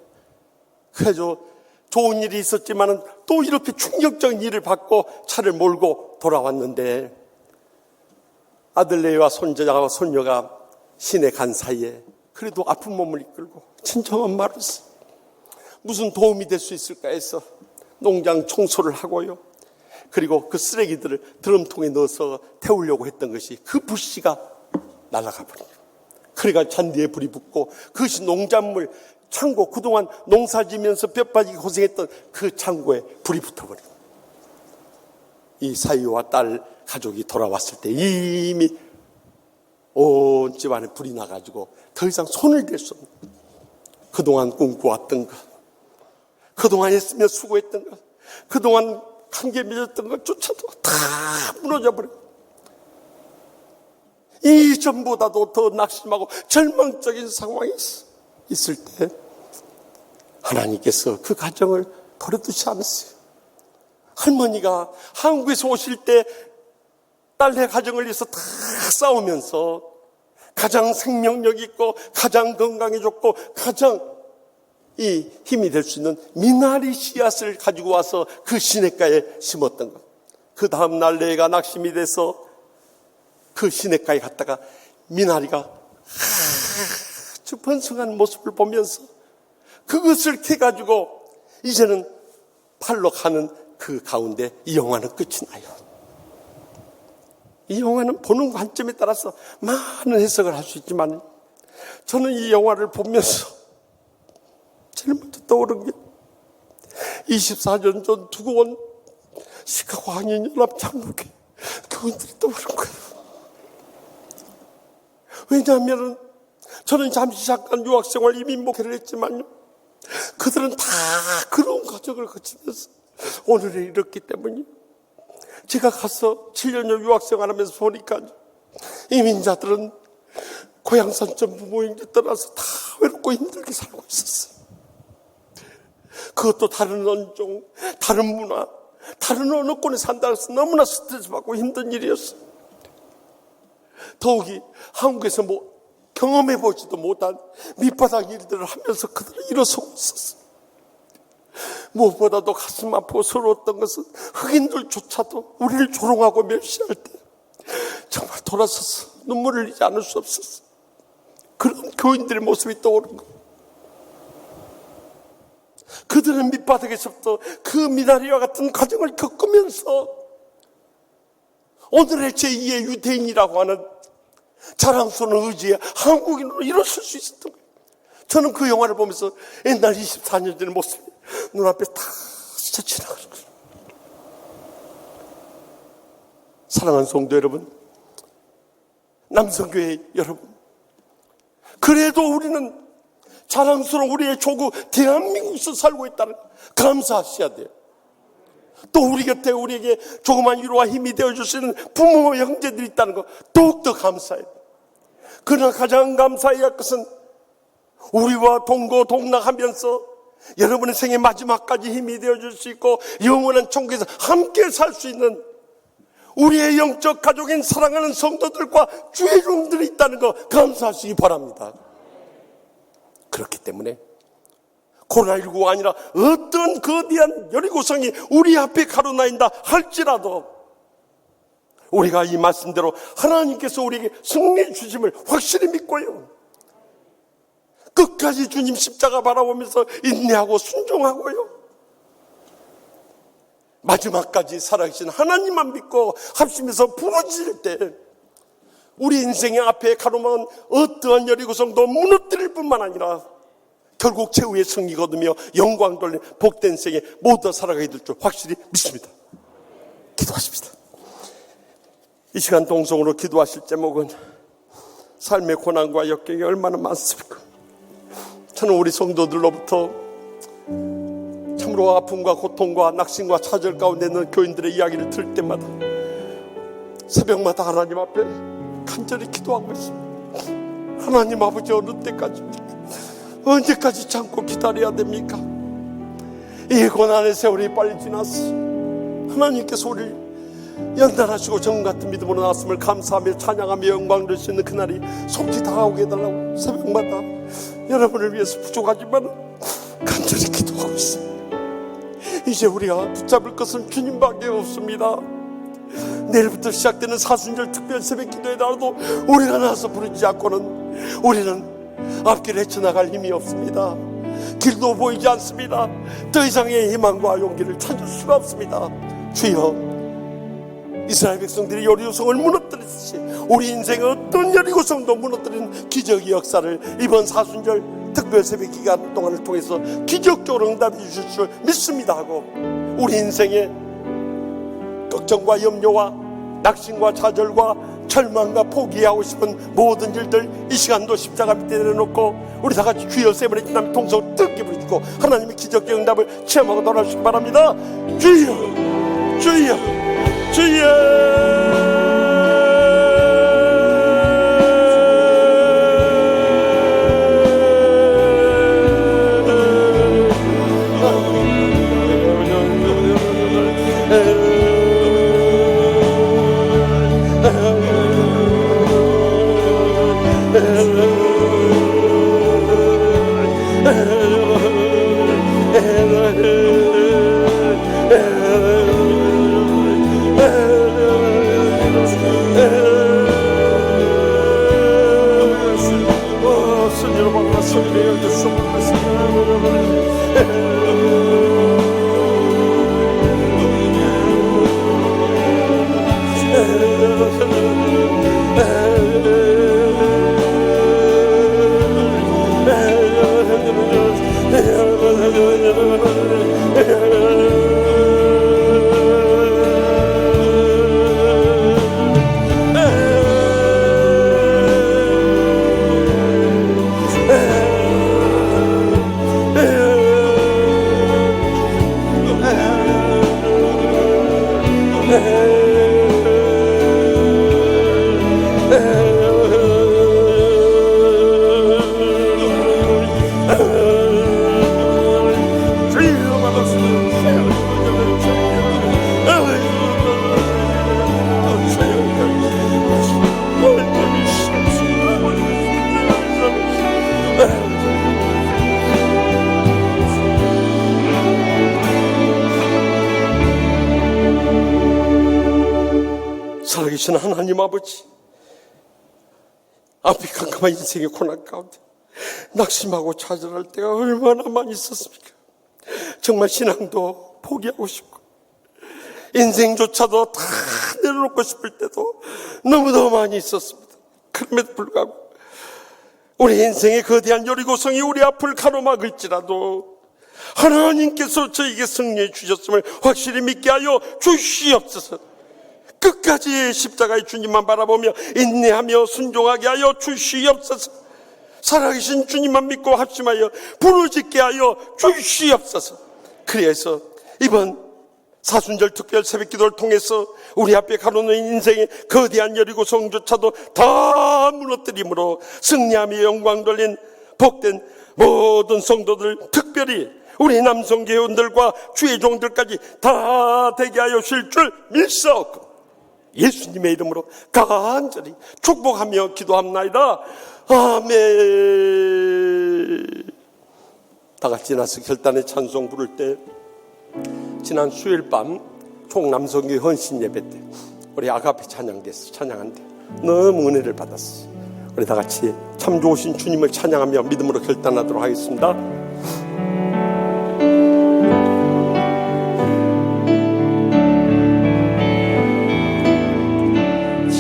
그래서 좋은 일이 있었지만은 또 이렇게 충격적인 일을 받고 차를 몰고 돌아왔는데 아들내와 손자와 손녀가 시내 간 사이에 그래도 아픈 몸을 이끌고 친정엄마로서 무슨 도움이 될 수 있을까 해서 농장 청소를 하고요. 그리고 그 쓰레기들을 드럼통에 넣어서 태우려고 했던 것이 그 불씨가 날아가 버려요. 그러니까 잔디에 불이 붙고 그것이 농작물 창고, 그동안 농사 지면서 뼈 빠지게 고생했던 그 창고에 불이 붙어버려요. 이 사위와 딸 가족이 돌아왔을 때 이미 온 집안에 불이 나가지고 더 이상 손을 댈 수 없는, 그동안 꿈꿔왔던 것, 그동안 했으며 수고했던 것, 그동안 관계 맺었던 것조차도 다 무너져 버려요. 이전보다도 더 낙심하고 절망적인 상황이 있을 때 하나님께서 그 가정을 버려두지 않았어요. 할머니가 한국에서 오실 때 딸내 가정을 위해서 다 싸우면서 가장 생명력 있고 가장 건강해졌고 가장 이 힘이 될 수 있는 미나리 씨앗을 가지고 와서 그 시냇가에 심었던 것. 그 다음 날 내가 낙심이 돼서 그 시냇가에 갔다가 미나리가 아주 번성한 모습을 보면서 그것을 캐가지고 이제는 팔로 가는 그 가운데 이 영화는 끝이 나요. 이 영화는 보는 관점에 따라서 많은 해석을 할 수 있지만 저는 이 영화를 보면서 제일 먼저 떠오른 게 24년 전 두고 온 시카고 한인연합 장로교 교인들이 떠오른 거예요. 왜냐하면 저는 잠시 잠깐 유학생활 이민 목회를 했지만요, 그들은 다 그런 과정을 거치면서 오늘에 이렇기 때문에 제가 가서 7년여 유학생활하면서 보니까 이민자들은 고향산 전부 모임에 떠나서 다 외롭고 힘들게 살고 있었어요. 그것도 다른 언종, 다른 문화, 다른 언어권에 산다고 해서 너무나 스트레스 받고 힘든 일이었어요. 더욱이 한국에서 경험해보지도 못한 밑바닥 일들을 하면서 그들은 일어서고 있었어요. 무엇보다도 가슴 아프고 서러웠던 것은 흑인들조차도 우리를 조롱하고 멸시할 때 정말 돌아서서 눈물을 흘리지 않을 수 없었어요. 그런 교인들의 모습이 떠오른 거예요. 그들은 밑바닥에서부터 그 미나리와 같은 과정을 겪으면서 오늘의 제2의 유대인이라고 하는 자랑스러운 의지에 한국인으로 일어설 수 있었던 거예요. 저는 그 영화를 보면서 옛날 24년 전의 모습이 눈앞에 다 스쳐 지나가는 거예요. 사랑하는 성도 여러분, 남성교회 여러분, 그래도 우리는 자랑스러운 우리의 조국 대한민국에서 살고 있다는 거 감사하셔야 돼요. 또 우리 곁에 우리에게 조그만 위로와 힘이 되어줄 수 있는 부모와 형제들이 있다는 거 더욱더 감사해요. 그러나 가장 감사해야 할 것은 우리와 동거동락하면서 여러분의 생의 마지막까지 힘이 되어줄 수 있고 영원한 천국에서 함께 살 수 있는 우리의 영적 가족인 사랑하는 성도들과 주의 종들이 있다는 거 감사하시기 바랍니다. 그렇기 때문에 코로나19가 아니라 어떤 거대한 여리고성이 우리 앞에 가로나인다 할지라도 우리가 이 말씀대로 하나님께서 우리에게 승리 주심을 확실히 믿고요, 끝까지 주님 십자가 바라보면서 인내하고 순종하고요, 마지막까지 살아계신 하나님만 믿고 합심해서 부르짖을 때 우리 인생의 앞에 가로막은 어떠한 여리고성도 무너뜨릴 뿐만 아니라 결국 최후의 승리 거두며 영광 돌린 복된 생에 모두 살아가게 될 줄 확실히 믿습니다. 기도하십시다. 이 시간 동성으로 기도하실 제목은 삶의 고난과 역경이 얼마나 많습니까? 저는 우리 성도들로부터 참으로 아픔과 고통과 낙심과 좌절 가운데 있는 교인들의 이야기를 들을 때마다 새벽마다 하나님 앞에 간절히 기도하고 있습니다. 하나님 아버지, 어느 때까지입니까? 언제까지 참고 기다려야 됩니까? 이 고난의 세월이 빨리 지났어. 하나님께서 우리를 연단하시고 정금 같은 믿음으로 나왔음을 감사하며 찬양하며 영광 될 수 있는 그날이 속히 다가오게 해달라고 새벽마다 여러분을 위해서 부족하지만 간절히 기도하고 있습니다. 이제 우리가 붙잡을 것은 주님밖에 없습니다. 내일부터 시작되는 사순절 특별 새벽 기도에 나와도 우리가 나와서 부르지 않고는 우리는 앞길을 헤쳐나갈 힘이 없습니다. 길도 보이지 않습니다. 더 이상의 희망과 용기를 찾을 수가 없습니다. 주여, 이스라엘 백성들이 여리고성을 무너뜨렸듯이 우리 인생의 어떤 여리고성도 무너뜨리는 기적의 역사를 이번 사순절 특별 새벽 기간 동안을 통해서 기적적으로 응답해 주실 줄 믿습니다 하고, 우리 인생의 걱정과 염려와 낙심과 좌절과 절망과 포기하고 싶은 모든 일들 이 시간도 십자가 밑에 내려놓고 우리 다 같이 주여 세 번의 기도하며 통성을 뜨겁게 부르짖고 하나님의 기적의 응답을 체험하고 돌아오시기 바랍니다. 주여, 주여, 주여. 살아계신 하나님 아버지, 앞이 캄캄한 인생의 고난 가운데 낙심하고 좌절할 때가 얼마나 많이 있었습니까? 정말 신앙도 포기하고 싶고 인생조차도 다 내려놓고 싶을 때도 너무너무 많이 있었습니다. 그럼에도 불구하고 우리 인생의 거대한 여리고성이 우리 앞을 가로막을지라도 하나님께서 저에게 승리해 주셨음을 확실히 믿게 하여 주시옵소서. 끝까지 십자가의 주님만 바라보며 인내하며 순종하게 하여 주시옵소서. 살아계신 주님만 믿고 합심하여 부르짖게 하여 주시옵소서. 그래서 이번 사순절 특별 새벽기도를 통해서 우리 앞에 가로놓은 인생의 거대한 여리고성조차도 다 무너뜨림으로 승리하며 영광 돌린 복된 모든 성도들, 특별히 우리 남성교회원들과 주의 종들까지 다 되게 하여 주실 줄 믿사옵고 예수님의 이름으로 간절히 축복하며 기도합나이다. 아멘. 다 같이 나서 결단의 찬송 부를 때 지난 수요일 밤 총남성교회 헌신 예배 때 우리 아가페 찬양됐어. 찬양한대. 너무 은혜를 받았어. 우리 다 같이 참 좋으신 주님을 찬양하며 믿음으로 결단하도록 하겠습니다.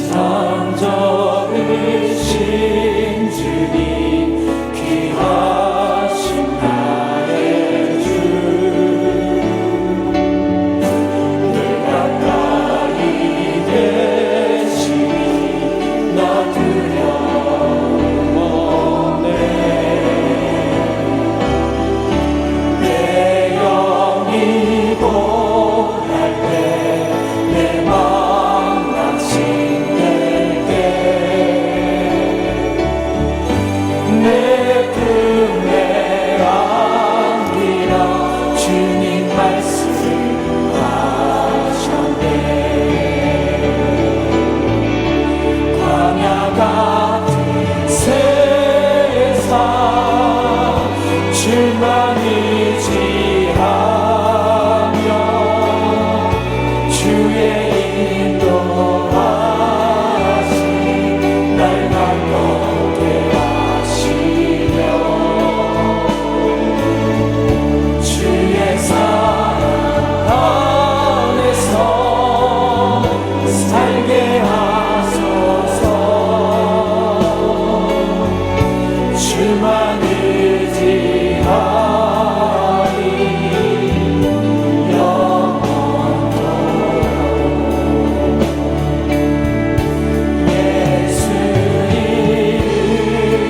참 좋으신 주님 귀하신 나의 주 늘 가까이 계시니 나 두려움 없네. 내 영이 고날 때 내 맘 내 품에 안기라 주님 말씀하셨네. 광야 같은 세상 줄만 의지하며 주의 인도하심 날 가깝게 주의 사랑 안에서 살게 하소서. 주만 의지하리 영원토록. 예수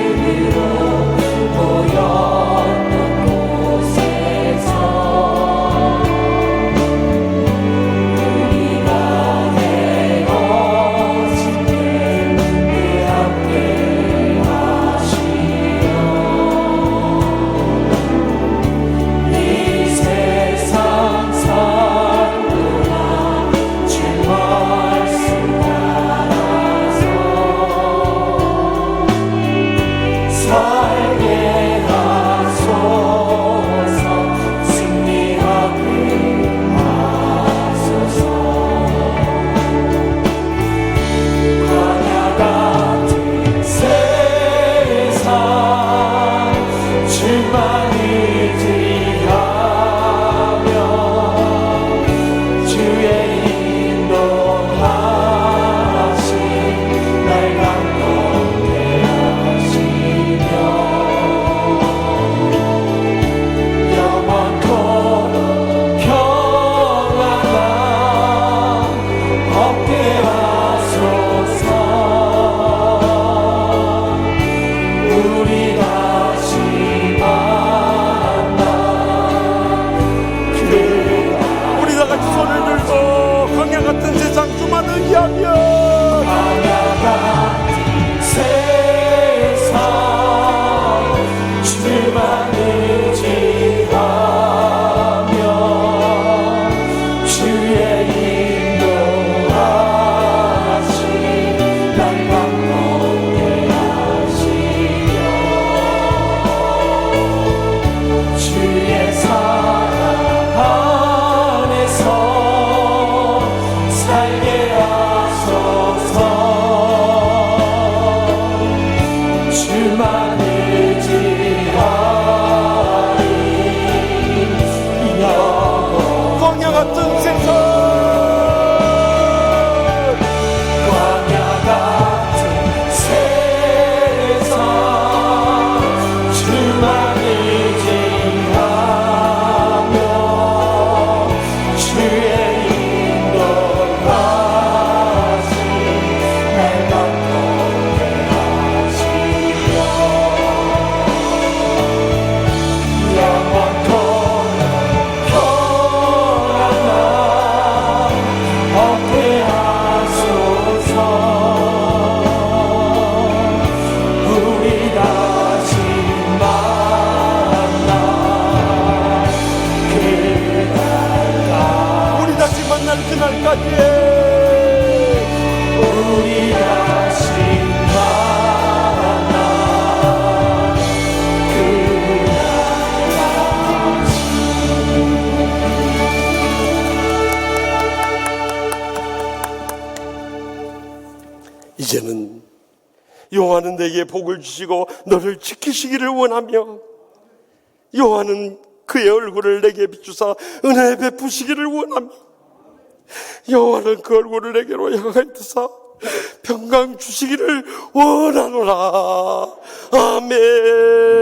이름으로 모였던 곳에서 우리가 헤어질 때 내 앞에 하시며 이 세상 살구나 주 말씀 따라서 살게 하소서. 승리하게 하소서. 광야 같은 세상 주만 의지하며 주의 인도하심 날 가깝게 하시며 영원토록 평안함 얻게 하소서. 우리 다시 만나 우리 다 같이 손을 들고 광야 같은 세상 주만 의지하며 광야 같은 세상 주만 의지하며 주의 인도하심 날 가깝게 하시며 주의 사랑 안에서 살게 하소서. 주만 의지하리 영원. 광야 같은 세상 광야 같은 세상 주만 의지하며 주의 인도하심 날 가깝게 하시며 여호와는 내게 복을 주시고 너를 지키시기를 원하며 여호와는 그의 얼굴을 내게 비추사 은혜 베푸시기를 원하며 여호와는 그 얼굴을 내게로 향하여서 평강 주시기를 원하노라. 아멘.